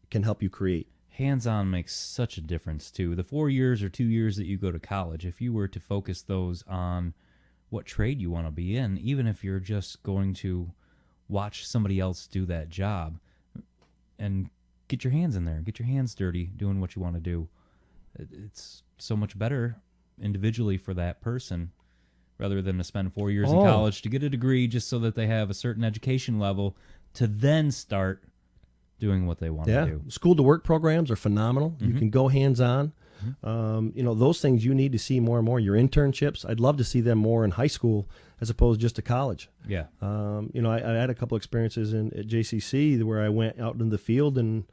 S3: can help you create.
S2: Hands-on makes such a difference, too. The 4 years or 2 years that you go to college, if you were to focus those on what trade you want to be in, even if you're just going to watch somebody else do that job and get your hands in there, get your hands dirty doing what you want to do, it's so much better individually for that person rather than to spend 4 years in college to get a degree just so that they have a certain education level to then start doing what they want to do.
S3: School to work programs are phenomenal. You can go hands-on. Those things you need to see more and more. Your internships, I'd love to see them more in high school as opposed just to college.
S2: Yeah.
S3: I had a couple experiences at JCC where I went out in the field, and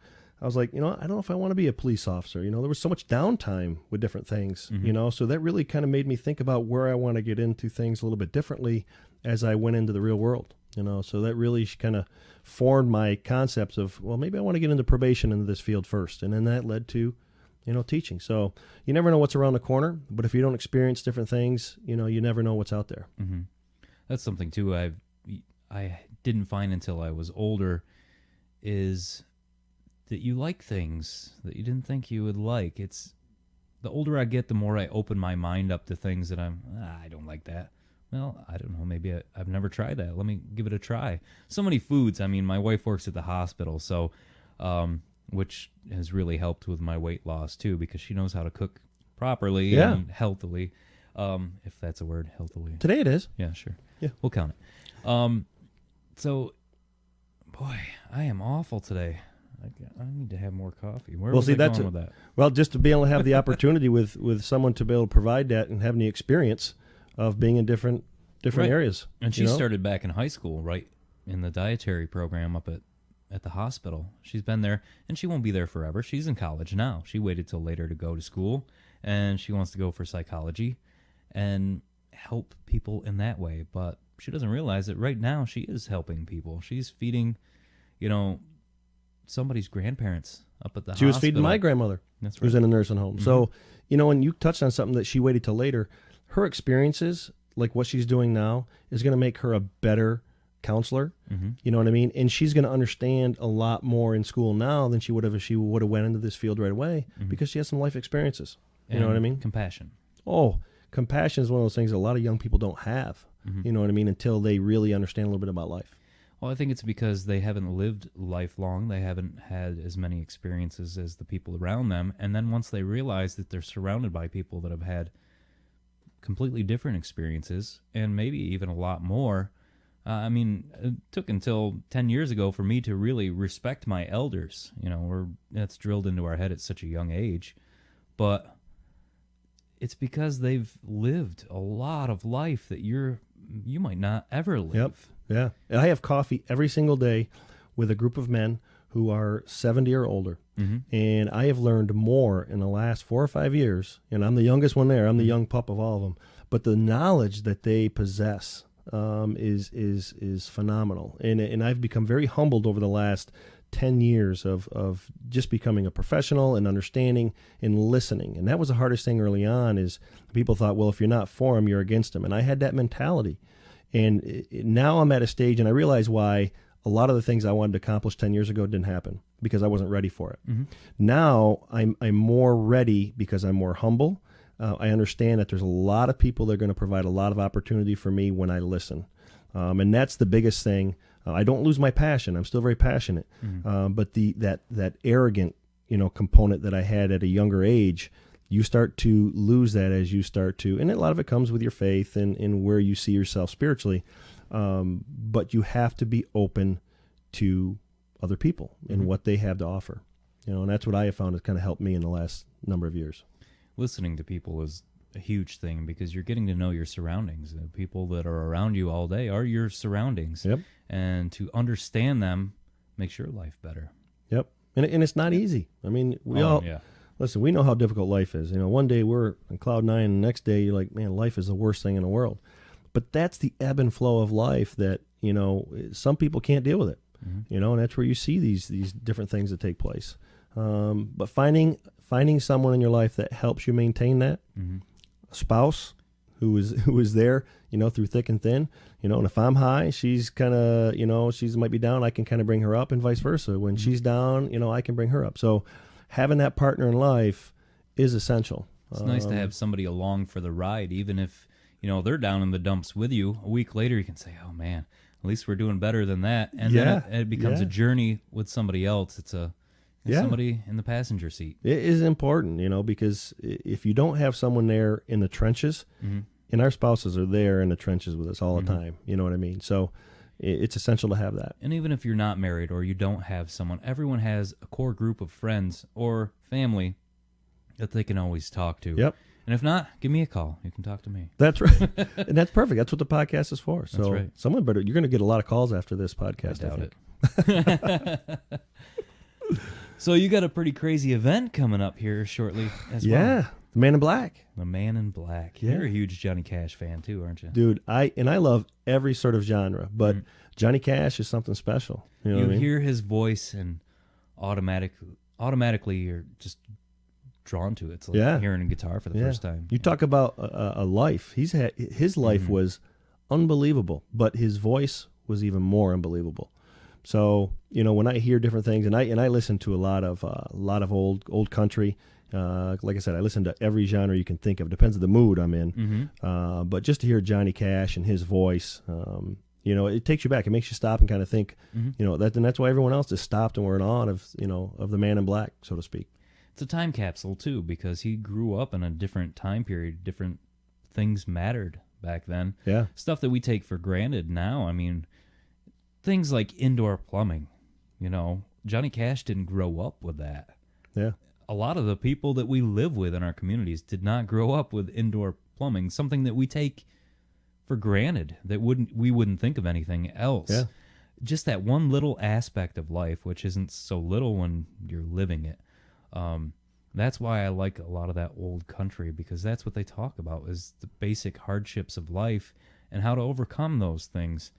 S3: I was like, I don't know if I want to be a police officer. There was so much downtime with different things, so that really kind of made me think about where I want to get into things a little bit differently as I went into the real world. So that really kind of formed my concepts of, well, maybe I want to get into probation into this field first. And then that led to, teaching. So you never know what's around the corner, but if you don't experience different things, you never know what's out there.
S2: That's something too I didn't find until I was older, is that you like things that you didn't think you would like. It's the older I get, the more I open my mind up to things that I don't like that. Well, I don't know. Maybe I've never tried that. Let me give it a try. So many foods. My wife works at the hospital, so which has really helped with my weight loss too, because she knows how to cook properly and healthily. If that's a word, healthily.
S3: Today it is.
S2: Yeah, sure.
S3: Yeah,
S2: we'll count it. So, boy, I am awful today. I need to have more coffee. Where was I going with that?
S3: Well, just to be able to have the opportunity with someone to be able to provide that and having the experience of being in different areas.
S2: And she started back in high school, right, in the dietary program up at the hospital. She's been there, and she won't be there forever. She's in college now. She waited till later to go to school, and she wants to go for psychology and help people in that way. But she doesn't realize that right now she is helping people. She's feeding, somebody's grandparents up at the hospital.
S3: She was feeding my grandmother.
S2: That's right.
S3: Who's in a nursing home. So, when you touched on something that she waited till later, her experiences, like what she's doing now, is going to make her a better counselor. You know what I mean? And she's going to understand a lot more in school now than she would have if she would have went into this field right away, because she has some life experiences. You know what I mean?
S2: Compassion.
S3: Oh, compassion is one of those things a lot of young people don't have. You know what I mean? Until they really understand a little bit about life.
S2: Well, I think it's because they haven't lived life long. They haven't had as many experiences as the people around them. And then once they realize that they're surrounded by people that have had completely different experiences, and maybe even a lot more. It took until 10 years ago for me to really respect my elders. That's drilled into our head at such a young age. But it's because they've lived a lot of life that you might not ever live.
S3: Yeah. And I have coffee every single day with a group of men who are 70 or older. And I have learned more in the last 4 or 5 years. And I'm the youngest one there. I'm the young pup of all of them. But the knowledge that they possess is phenomenal. And I've become very humbled over the last 10 years of just becoming a professional and understanding and listening. And that was the hardest thing early on is people thought, well, if you're not for them, you're against them. And I had that mentality. And now I'm at a stage and I realize why a lot of the things I wanted to accomplish 10 years ago didn't happen because I wasn't ready for it. Now I'm more ready because I'm more humble. I understand that there's a lot of people that are going to provide a lot of opportunity for me when I listen. And that's the biggest thing. I don't lose my passion. I'm still very passionate. But that arrogant, component that I had at a younger age, you start to lose that as you start to, and a lot of it comes with your faith and where you see yourself spiritually. But you have to be open to other people and what they have to offer. And that's what I have found has kind of helped me in the last number of years.
S2: Listening to people is a huge thing because you're getting to know your surroundings. The people that are around you all day are your surroundings.
S3: Yep.
S2: And to understand them makes your life better.
S3: Yep. And it's not easy. I mean, listen, we know how difficult life is. One day we're on cloud nine, and the next day you're like, man, life is the worst thing in the world. But that's the ebb and flow of life that, some people can't deal with it. And that's where you see these different things that take place. But finding someone in your life that helps you maintain that, a spouse who is there, through thick and thin, and if I'm high, she's kind of, she's might be down, I can kind of bring her up, and vice versa. When she's down, I can bring her up. So having that partner in life is essential.
S2: It's nice to have somebody along for the ride, even if, they're down in the dumps with you. A week later, you can say, oh man, at least we're doing better than that. And then it becomes a journey with somebody else. It's somebody in the passenger seat. It
S3: is important, because if you don't have someone there in the trenches, and our spouses are there in the trenches with us all the time, you know what I mean? So it's essential to have that.
S2: And even if you're not married or you don't have someone, everyone has a core group of friends or family that they can always talk to.
S3: Yep.
S2: And if not, give me a call. You can talk to me.
S3: That's right. And that's perfect. That's what the podcast is for. So
S2: that's right.
S3: You're going to get a lot of calls after this podcast.
S2: I doubt it. So you got a pretty crazy event coming up here shortly as well.
S3: Yeah. The Man in Black.
S2: The Man in Black.
S3: Yeah.
S2: You're a huge Johnny Cash fan too, aren't you?
S3: Dude, I love every sort of genre, but Johnny Cash is something special. You know what I mean?
S2: Hear his voice and automatically you're just drawn to it. It's like hearing a guitar for the first time.
S3: You talk about a life. His life was unbelievable, but his voice was even more unbelievable. So, when I hear different things, and I listen to a lot of old country. Like I said, I listen to every genre you can think of. Depends on the mood I'm in. But just to hear Johnny Cash and his voice, it takes you back. It makes you stop and kind of think. And that's why everyone else just stopped and were in awe of the Man in Black, so to speak.
S2: It's a time capsule too, because he grew up in a different time period. Different things mattered back then.
S3: Yeah,
S2: stuff that we take for granted now. I mean, things like indoor plumbing. Johnny Cash didn't grow up with that.
S3: Yeah.
S2: A lot of the people that we live with in our communities did not grow up with indoor plumbing, something that we take for granted, that we wouldn't think of anything else.
S3: Yeah.
S2: Just that one little aspect of life, which isn't so little when you're living it. That's why I like a lot of that old country, because that's what they talk about, is the basic hardships of life and how to overcome those things.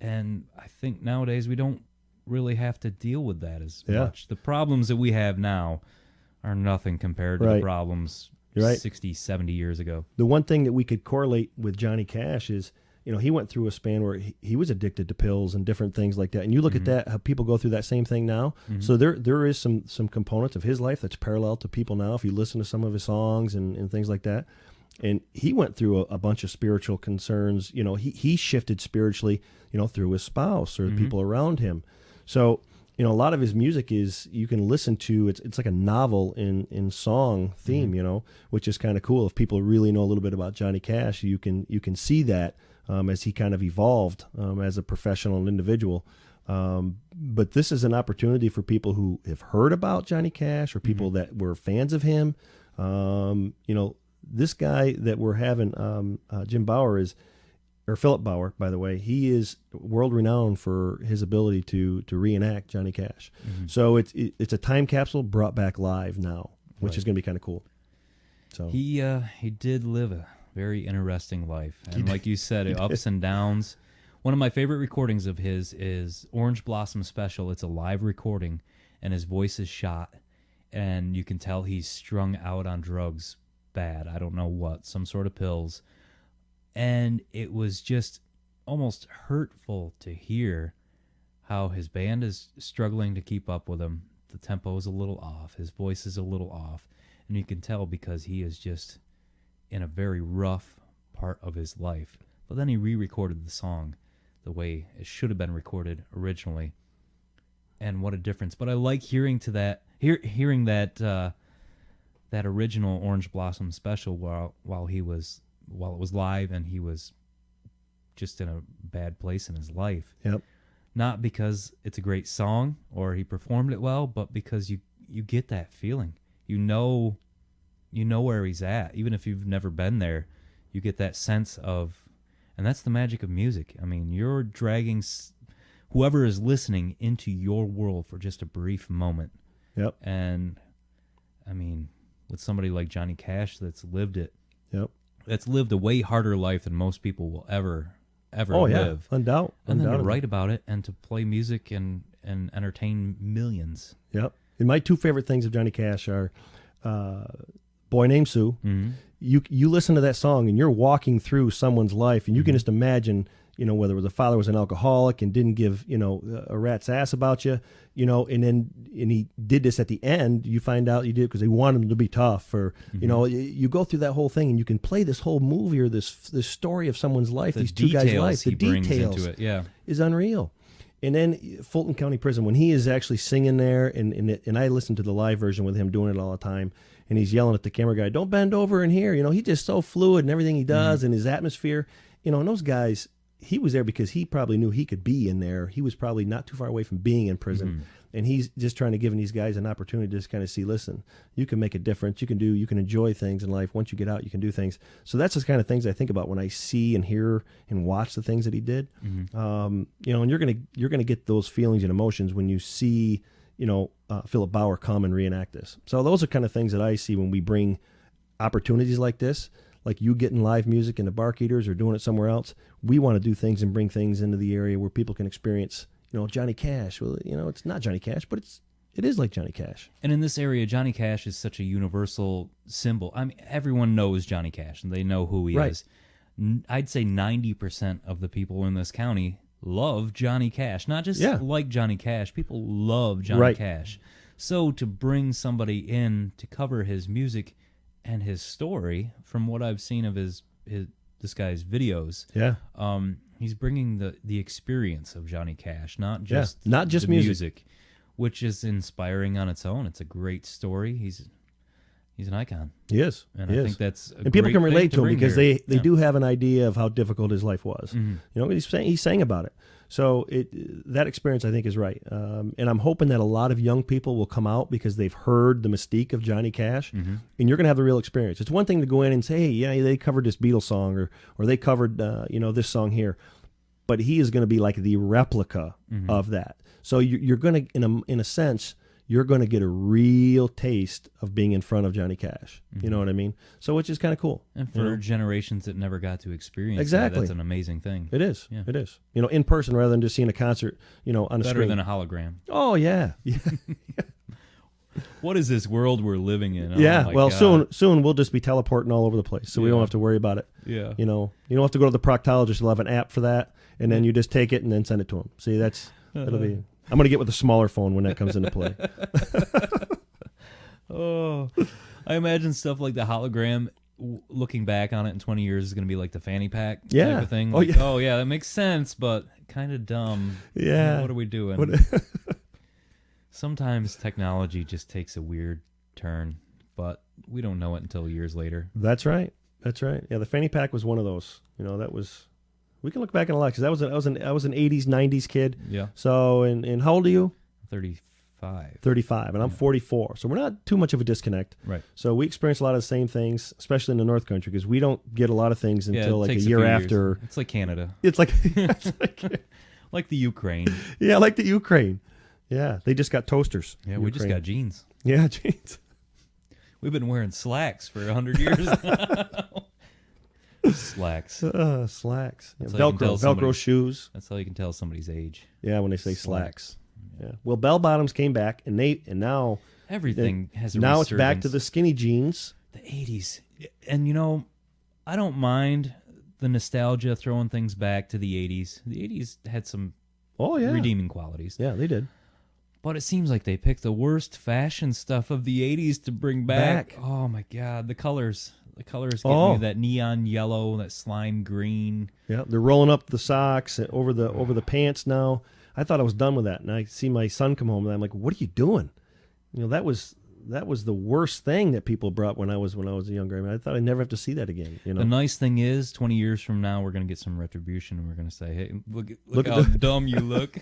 S2: And I think nowadays we don't really have to deal with that as much. The problems that we have now are nothing compared to the problems 60, 70 years ago.
S3: The one thing that we could correlate with Johnny Cash is, he went through a span where he was addicted to pills and different things like that. And you look at that, how people go through that same thing now. So there is some components of his life that's parallel to people now, if you listen to some of his songs and things like that. And he went through a bunch of spiritual concerns. He shifted spiritually, through his spouse or the people around him. So, a lot of his music is, you can listen to, it's like a novel in song theme, which is kind of cool. If people really know a little bit about Johnny Cash, you can see that as he kind of evolved as a professional individual. But this is an opportunity for people who have heard about Johnny Cash or people that were fans of him. This guy that we're having, Jim Bauer, or Philip Bauer, by the way, he is world renowned for his ability to reenact Johnny Cash. So it's a time capsule brought back live now, which is going to be kind of cool. So
S2: He did live a very interesting life, and like you said, ups and downs. One of my favorite recordings of his is Orange Blossom Special. It's a live recording, and his voice is shot, and you can tell he's strung out on drugs bad. I don't know what, some sort of pills. And it was just almost hurtful to hear how his band is struggling to keep up with him. The tempo is a little off. His voice is a little off. And you can tell because he is just in a very rough part of his life. But then he re-recorded the song the way it should have been recorded originally. And what a difference. But I like hearing hearing that original Orange Blossom Special while it was live and he was just in a bad place in his life.
S3: Yep.
S2: Not because it's a great song or he performed it well, but because you get that feeling. You know where he's at. Even if you've never been there, you get that sense of, and that's the magic of music. I mean, you're dragging whoever is listening into your world for just a brief moment.
S3: Yep.
S2: And, I mean, with somebody like Johnny Cash that's lived it,
S3: Yep.
S2: that's lived a way harder life than most people will ever
S3: Oh yeah,
S2: live.
S3: undoubtedly.
S2: And then to write about it and to play music and entertain millions.
S3: Yep. And my two favorite things of Johnny Cash are Boy Named Sue.
S2: Mm-hmm.
S3: You listen to that song and you're walking through someone's life and you can just imagine, whether the father was an alcoholic and didn't give, a rat's ass about you, and he did this at the end. You find out he did because he wanted him to be tough, or, you go through that whole thing and you can play this whole movie or this story of someone's life, these two guys' life. The details
S2: into it, yeah,
S3: is unreal. And then Fulton County Prison, when he is actually singing there, and I listen to the live version with him doing it all the time, and he's yelling at the camera guy, "Don't bend over in here." He's just so fluid in everything he does and his atmosphere. And those guys, he was there because he probably knew he could be in there. He was probably not too far away from being in prison. And he's just trying to give these guys an opportunity to just kind of see, listen, you can make a difference. You can enjoy things in life. Once you get out, you can do things. So that's the kind of things I think about when I see and hear and watch the things that he did. And you're gonna get those feelings and emotions when you see, Philip Bauer come and reenact this. So those are kind of things that I see when we bring opportunities like this, like you getting live music in the Barkeaters or doing it somewhere else. We want to do things and bring things into the area where people can experience, Johnny Cash. Well, it's not Johnny Cash, but it is like Johnny Cash.
S2: And in this area, Johnny Cash is such a universal symbol. I mean, everyone knows Johnny Cash, and they know who he is. I'd say 90% of the people in this county love Johnny Cash. Not just like Johnny Cash. People love Johnny Cash. So to bring somebody in to cover his music and his story, from what I've seen of this guy's videos, he's bringing the experience of Johnny Cash, not just the music, which is inspiring on its own. It's a great story. He's an icon.
S3: He is.
S2: And I think that's
S3: and people can relate to him because they do have an idea of how difficult his life was. He sang about it. So that experience, I think, is right. And I'm hoping that a lot of young people will come out because they've heard the mystique of Johnny Cash, and you're going to have the real experience. It's one thing to go in and say, hey, yeah, they covered this Beatles song or they covered, this song here. But he is going to be like the replica of that. So you're going to, in a sense, you're going to get a real taste of being in front of Johnny Cash. You know what I mean? So which is kind of cool.
S2: And for generations that never got to experience
S3: exactly.
S2: that's an amazing thing.
S3: It is.
S2: Yeah.
S3: It is. In person rather than just seeing a concert, on a screen.
S2: Better than a hologram.
S3: Oh, yeah.
S2: What is this world we're living in?
S3: Yeah. Well, soon we'll just be teleporting all over the place, so we don't have to worry about it.
S2: Yeah.
S3: You don't have to go to the proctologist. You'll have an app for that, and then you just take it and then send it to them. See, that'll be... I'm going to get with a smaller phone when that comes into play.
S2: I imagine stuff like the hologram, looking back on it in 20 years, is going to be like the fanny pack type of thing. Like, oh, yeah, that makes sense, but kind of dumb.
S3: Yeah.
S2: What are we doing? Sometimes technology just takes a weird turn, but we don't know it until years later.
S3: That's right. Yeah, the fanny pack was one of those. That was... We can look back on a lot because I was an 80s, 90s kid.
S2: Yeah.
S3: So, and how old are you?
S2: 35. 35.
S3: 35, and I'm 44. So we're not too much of a disconnect.
S2: Right.
S3: So we experience a lot of the same things, especially in the North Country, because we don't get a lot of things
S2: Yeah,
S3: until
S2: it
S3: like a
S2: takes
S3: year
S2: few years.
S3: after.
S2: It's like Canada,
S3: It's like, it's like
S2: like the Ukraine.
S3: yeah, like the Ukraine. Yeah, they just got toasters.
S2: Yeah, we just
S3: Ukraine.
S2: got jeans.
S3: Yeah, jeans.
S2: We've been wearing slacks for 100 years. Slacks.
S3: Slacks. Yeah,
S2: That's how you can tell
S3: Velcro
S2: somebody-
S3: shoes.
S2: That's how you can tell somebody's age.
S3: Yeah, when they say slacks. Yeah. Well, bell bottoms came back, and now
S2: Everything has a
S3: now it's back to
S2: resurgence.
S3: the skinny jeans.
S2: The 80s. And you know, I don't mind the nostalgia throwing things back to the 80s. The 80s had some
S3: Oh yeah,
S2: redeeming qualities.
S3: yeah, they did.
S2: But it seems like they picked the worst fashion stuff of the 80s to bring back. Oh my god, the colors. The colors get
S3: Oh.
S2: me that neon yellow, that slime green.
S3: Yeah, they're rolling up the socks over the pants now. I thought I was done with that, and I see my son come home, and I'm like, "What are you doing?" You know, that was the worst thing that people brought when I was younger. I mean, I thought I'd never have to see that again. You know,
S2: The nice thing is, 20 years from now, we're going to get some retribution, and we're going to say, hey, look
S3: Look at
S2: how dumb you look.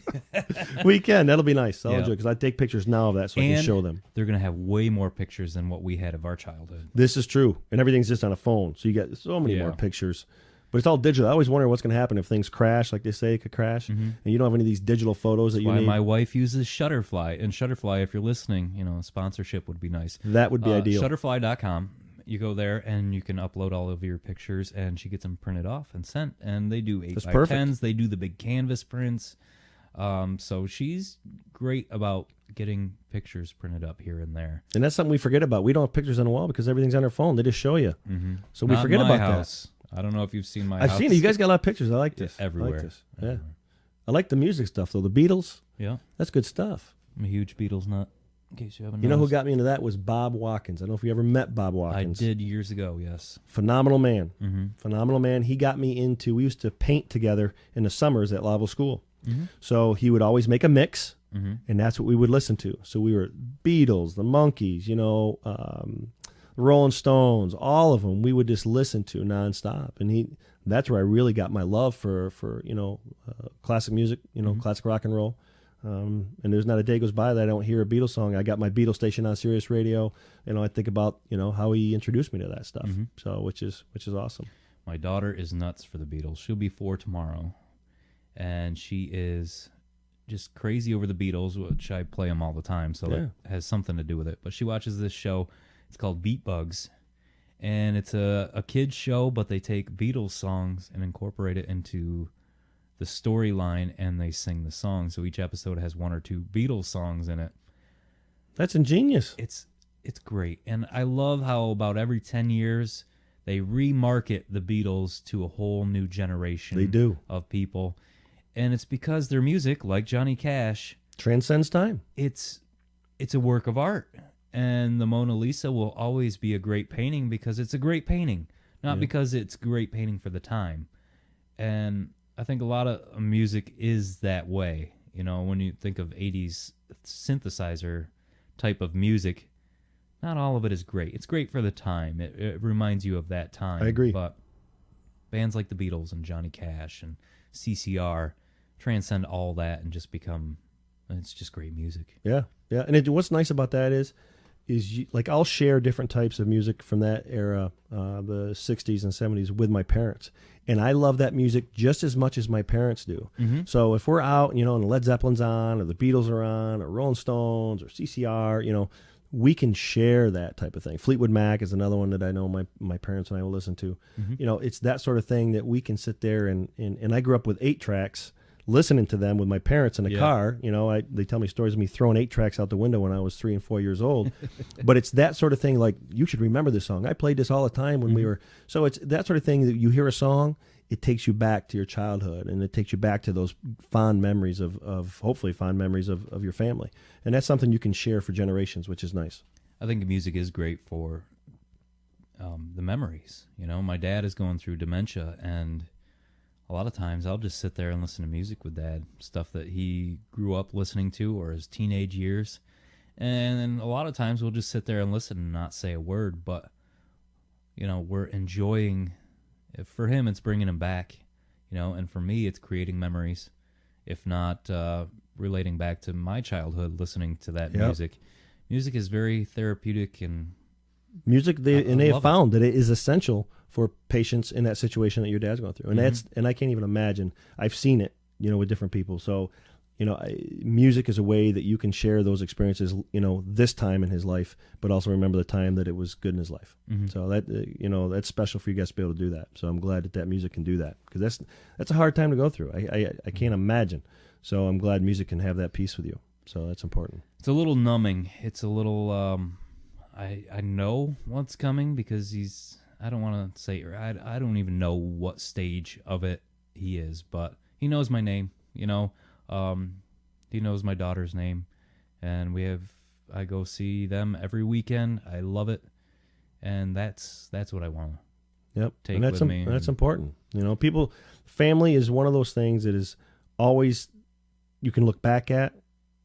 S3: we can. That'll be nice. I'll
S2: Yeah.
S3: do it because I take pictures now of that so I can
S2: And
S3: show them.
S2: they're going to have way more pictures than what we had of our childhood.
S3: This is true, and everything's just on a phone, so you get so many
S2: Yeah.
S3: more pictures. But it's all digital. I always wonder what's going to happen if things crash, like they say it could crash, and you don't have any of these digital photos that you
S2: Why
S3: need.
S2: my wife uses Shutterfly. And Shutterfly, if you're listening, you know, sponsorship would be nice.
S3: That would be ideal.
S2: Shutterfly.com. You go there and you can upload all of your pictures, and she gets them printed off and sent. And they do 8
S3: That's
S2: by
S3: perfect.
S2: 10s. They do the big canvas prints. So she's great about getting pictures printed up here and there.
S3: And that's something we forget about. We don't have pictures on the wall because everything's on our phone. They just show you. So we
S2: Not
S3: forget
S2: my
S3: about
S2: house. I don't know if you've seen my
S3: that.
S2: house.
S3: I've seen it. You guys got a lot of pictures. I like this.
S2: everywhere.
S3: I like this. Yeah. I like the music stuff, though. The Beatles,
S2: Yeah.
S3: that's good stuff.
S2: I'm a huge Beatles nut, in case you haven't
S3: You know who
S2: noticed.
S3: got me into that was Bob Watkins. I don't know if you ever met Bob
S2: I
S3: Watkins.
S2: did years ago, yes.
S3: Phenomenal man.
S2: Mm-hmm.
S3: Phenomenal man. He got me into, we used to paint together in the summers at Laval School. So he would always make a mix, and that's what we would listen to. So we were Beatles, the Monkees, you know, Rolling Stones, all of them. We would just listen to nonstop, and that's where I really got my love for you know, classic music, you know, classic rock and roll. And there's not a day goes by that I don't hear a Beatles song. I got my Beatles station on Sirius Radio. You know, I think about, you know, how he introduced me to that stuff. So which is awesome.
S2: My daughter is nuts for the Beatles. She'll be 4 tomorrow, and she is just crazy over the Beatles, which I play them all the time, so
S3: Yeah.
S2: that has something to do with it. But she watches this show. It's called Beat Bugs, and it's a kid's show, but they take Beatles songs and incorporate it into the storyline, and they sing the song. So each episode has 1 or 2 Beatles songs in it.
S3: That's ingenious.
S2: It's great, and I love how about every 10 years they remarket the Beatles to a whole new generation.
S3: They do.
S2: Of people, and it's because their music, like Johnny Cash,
S3: Transcends time.
S2: it's a work of art, and the Mona Lisa will always be a great painting because it's a great painting, not because it's great painting for the time. And I think a lot of music is that way. You know, when you think of 80s synthesizer type of music, not all of it is great. It's great for the time. It reminds you of that time.
S3: I agree.
S2: But bands like the Beatles and Johnny Cash and CCR transcend all that and just become, it's just great music.
S3: Yeah, yeah. And what's nice about that is like I'll share different types of music from that era, the 60s and 70s, with my parents. And I love that music just as much as my parents do. So if we're out, you know, and Led Zeppelin's on, or the Beatles are on, or Rolling Stones, or CCR, you know, we can share that type of thing. Fleetwood Mac is another one that I know my parents and I will listen to. You know, it's that sort of thing that we can sit there and I grew up with 8 tracks, listening to them with my parents in the car. You know, they tell me stories of me throwing 8 tracks out the window when I was 3 and 4 years old. But it's that sort of thing. Like, you should remember this song. I played this all the time when we were. So it's that sort of thing that you hear a song, it takes you back to your childhood, and it takes you back to those fond memories of hopefully fond memories of your family. And that's something you can share for generations, which is nice.
S2: I think music is great for the memories. You know, my dad is going through dementia, and a lot of times I'll just sit there and listen to music with Dad, stuff that he grew up listening to or his teenage years. And then a lot of times we'll just sit there and listen and not say a word, but, you know, we're enjoying. For him, it's bringing him back, you know, and for me, it's creating memories. if not relating back to my childhood, listening to that
S3: Yep.
S2: music. Music is very therapeutic, and
S3: Music, they
S2: I
S3: have
S2: love
S3: found that it is essential for patients in that situation that your dad's going through, and
S2: Mm-hmm.
S3: I can't even imagine. I've seen it, with different people. So, music is a way that you can share those experiences, this time in his life, but also remember the time that it was good in his life.
S2: Mm-hmm.
S3: So that that's special for you guys to be able to do that. So I'm glad that music can do that, because that's a hard time to go through. I can't imagine. So I'm glad music can have that piece with you. So that's important.
S2: it's a little numbing. It's a little. I know what's coming because I don't want to say. I don't even know what stage of it he is, but he knows my name. He knows my daughter's name, and I go see them every weekend. I love it, and that's what I want.
S3: Yep.
S2: Take
S3: and that's
S2: with me
S3: that's
S2: and-
S3: important. Family is one of those things that is always you can look back at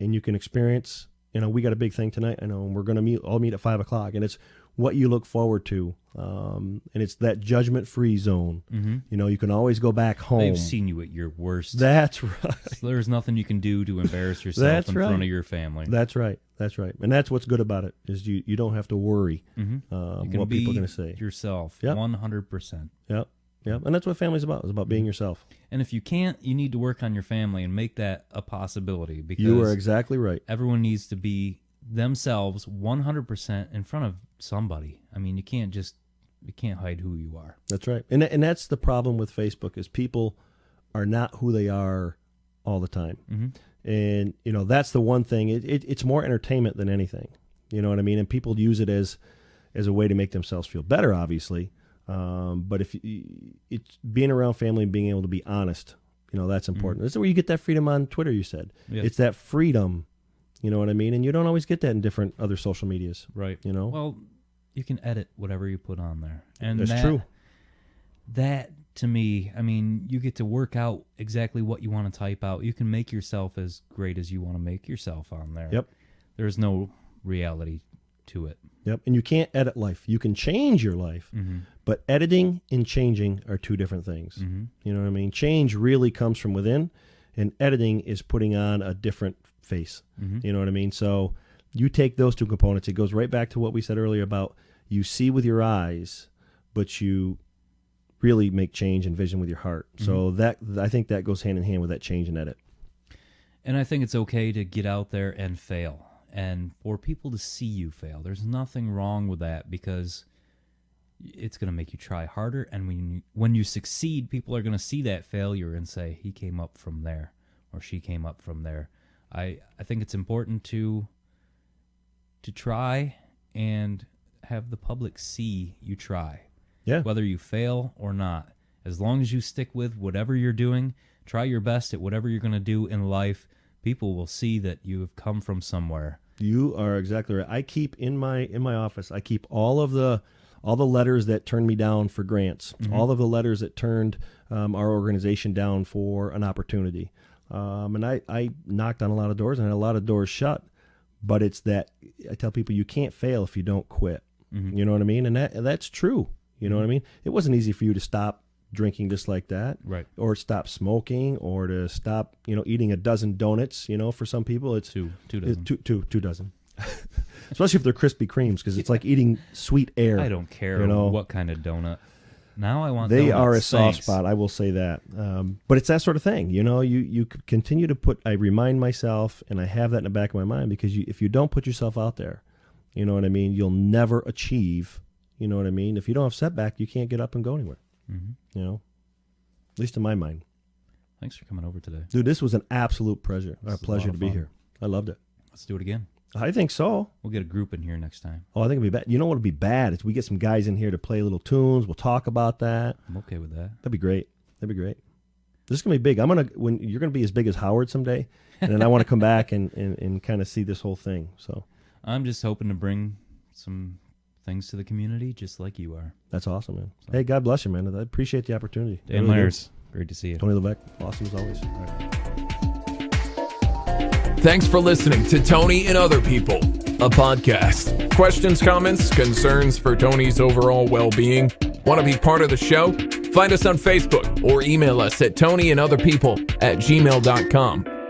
S3: and you can experience. We got a big thing tonight. I know, and we're going to all meet at 5:00, and it's what you look forward to. And it's that judgment-free zone.
S2: Mm-hmm.
S3: You can always go back home.
S2: They've seen you at your worst.
S3: That's right.
S2: So there's nothing you can do to embarrass yourself
S3: That's
S2: in
S3: right.
S2: front of your family.
S3: That's right. That's right. And that's what's good about it is you don't have to worry
S2: Mm-hmm. You can
S3: what
S2: be
S3: people are going to say.
S2: yourself,
S3: Yep.
S2: 100%.
S3: Yep. Yep. And that's what family's about. It's about being yourself.
S2: And if you can't, you need to work on your family and make that a possibility, because
S3: You are exactly right.
S2: everyone needs to be themselves 100% in front of somebody. I mean, you can't hide who you are.
S3: That's right. And that's the problem with Facebook is people are not who they are all the time.
S2: Mm-hmm.
S3: And, that's the one thing. It's more entertainment than anything. You know what I mean? And people use it as a way to make themselves feel better, obviously. But it's being around family and being able to be honest, that's important. This is where you get that freedom on Twitter, you said.
S2: Yeah.
S3: It's that freedom, you know what I mean? And you don't always get that in different other social medias.
S2: Right.
S3: Well,
S2: you can edit whatever you put on there. And
S3: that's true.
S2: That, to me, I mean, you get to work out exactly what you want to type out. You can make yourself as great as you want to make yourself on there.
S3: Yep.
S2: There's no reality to it.
S3: Yep. And you can't edit life. You can change your life, but editing and changing are two different things.
S2: Mm-hmm.
S3: You know what I mean? Change really comes from within, and editing is putting on a different face.
S2: Mm-hmm.
S3: You know what I mean? So you take those two components. It goes right back to what we said earlier about you see with your eyes, but you really make change and vision with your heart. So that I think that goes hand in hand with that change and edit.
S2: And I think it's okay to get out there and fail, and for people to see you fail. There's nothing wrong with that, because it's going to make you try harder. And when you succeed, people are going to see that failure and say, he came up from there, or she came up from there. I think it's important to try and have the public see you try.
S3: Yeah.
S2: Whether you fail or not. As long as you stick with whatever you're doing, try your best at whatever you're going to do in life, people will see that you have come from somewhere.
S3: You are exactly right. I keep in my office, I keep all the letters that turned me down for grants, all of the letters that turned our organization down for an opportunity. And I knocked on a lot of doors and had a lot of doors shut. But it's that I tell people you can't fail if you don't quit.
S2: Mm-hmm.
S3: You know what I mean? And that's true. You know what I mean? It wasn't easy for you to stop drinking just like that,
S2: Right.
S3: or stop smoking, or to stop, eating a dozen donuts. For some people, it's
S2: Two dozen.
S3: two dozen. Especially if they're Krispy Kremes, because it's like eating sweet air.
S2: I don't care what kind of donut. Now I want
S3: They
S2: donuts.
S3: are a soft
S2: Thanks.
S3: spot, I will say that. But it's that sort of thing. You continue to I remind myself, and I have that in the back of my mind, because if you don't put yourself out there, you know what I mean, you'll never achieve, you know what I mean? If you don't have setback, you can't get up and go anywhere,
S2: Mm-hmm.
S3: at least in my mind.
S2: Thanks for coming over today.
S3: Dude, this was an absolute pleasure.
S2: This
S3: A
S2: is a
S3: pleasure
S2: lot
S3: to
S2: of
S3: be
S2: fun.
S3: here. I loved it.
S2: Let's do it again.
S3: I think so.
S2: We'll get a group in here next time.
S3: Oh, I think it'll be bad. You know what would be bad is we get some guys in here to play little tunes. We'll talk about that.
S2: I'm okay with that.
S3: That'd be great. That'd be great. This is gonna be big. You're gonna be as big as Howard someday, and then I want to come back and kind of see this whole thing. So
S2: I'm just hoping to bring some things to the community, just like you are.
S3: that's awesome, man. Hey, God bless you, man. I appreciate the opportunity. I
S2: Dan
S3: really do.
S2: Myers, great to see you.
S3: Tony Levesque, awesome as always. All right.
S1: Thanks for listening to Tony and Other People, a podcast. Questions, comments, concerns for Tony's overall well-being? Want to be part of the show? Find us on Facebook or email us at tonyandotherpeople@gmail.com.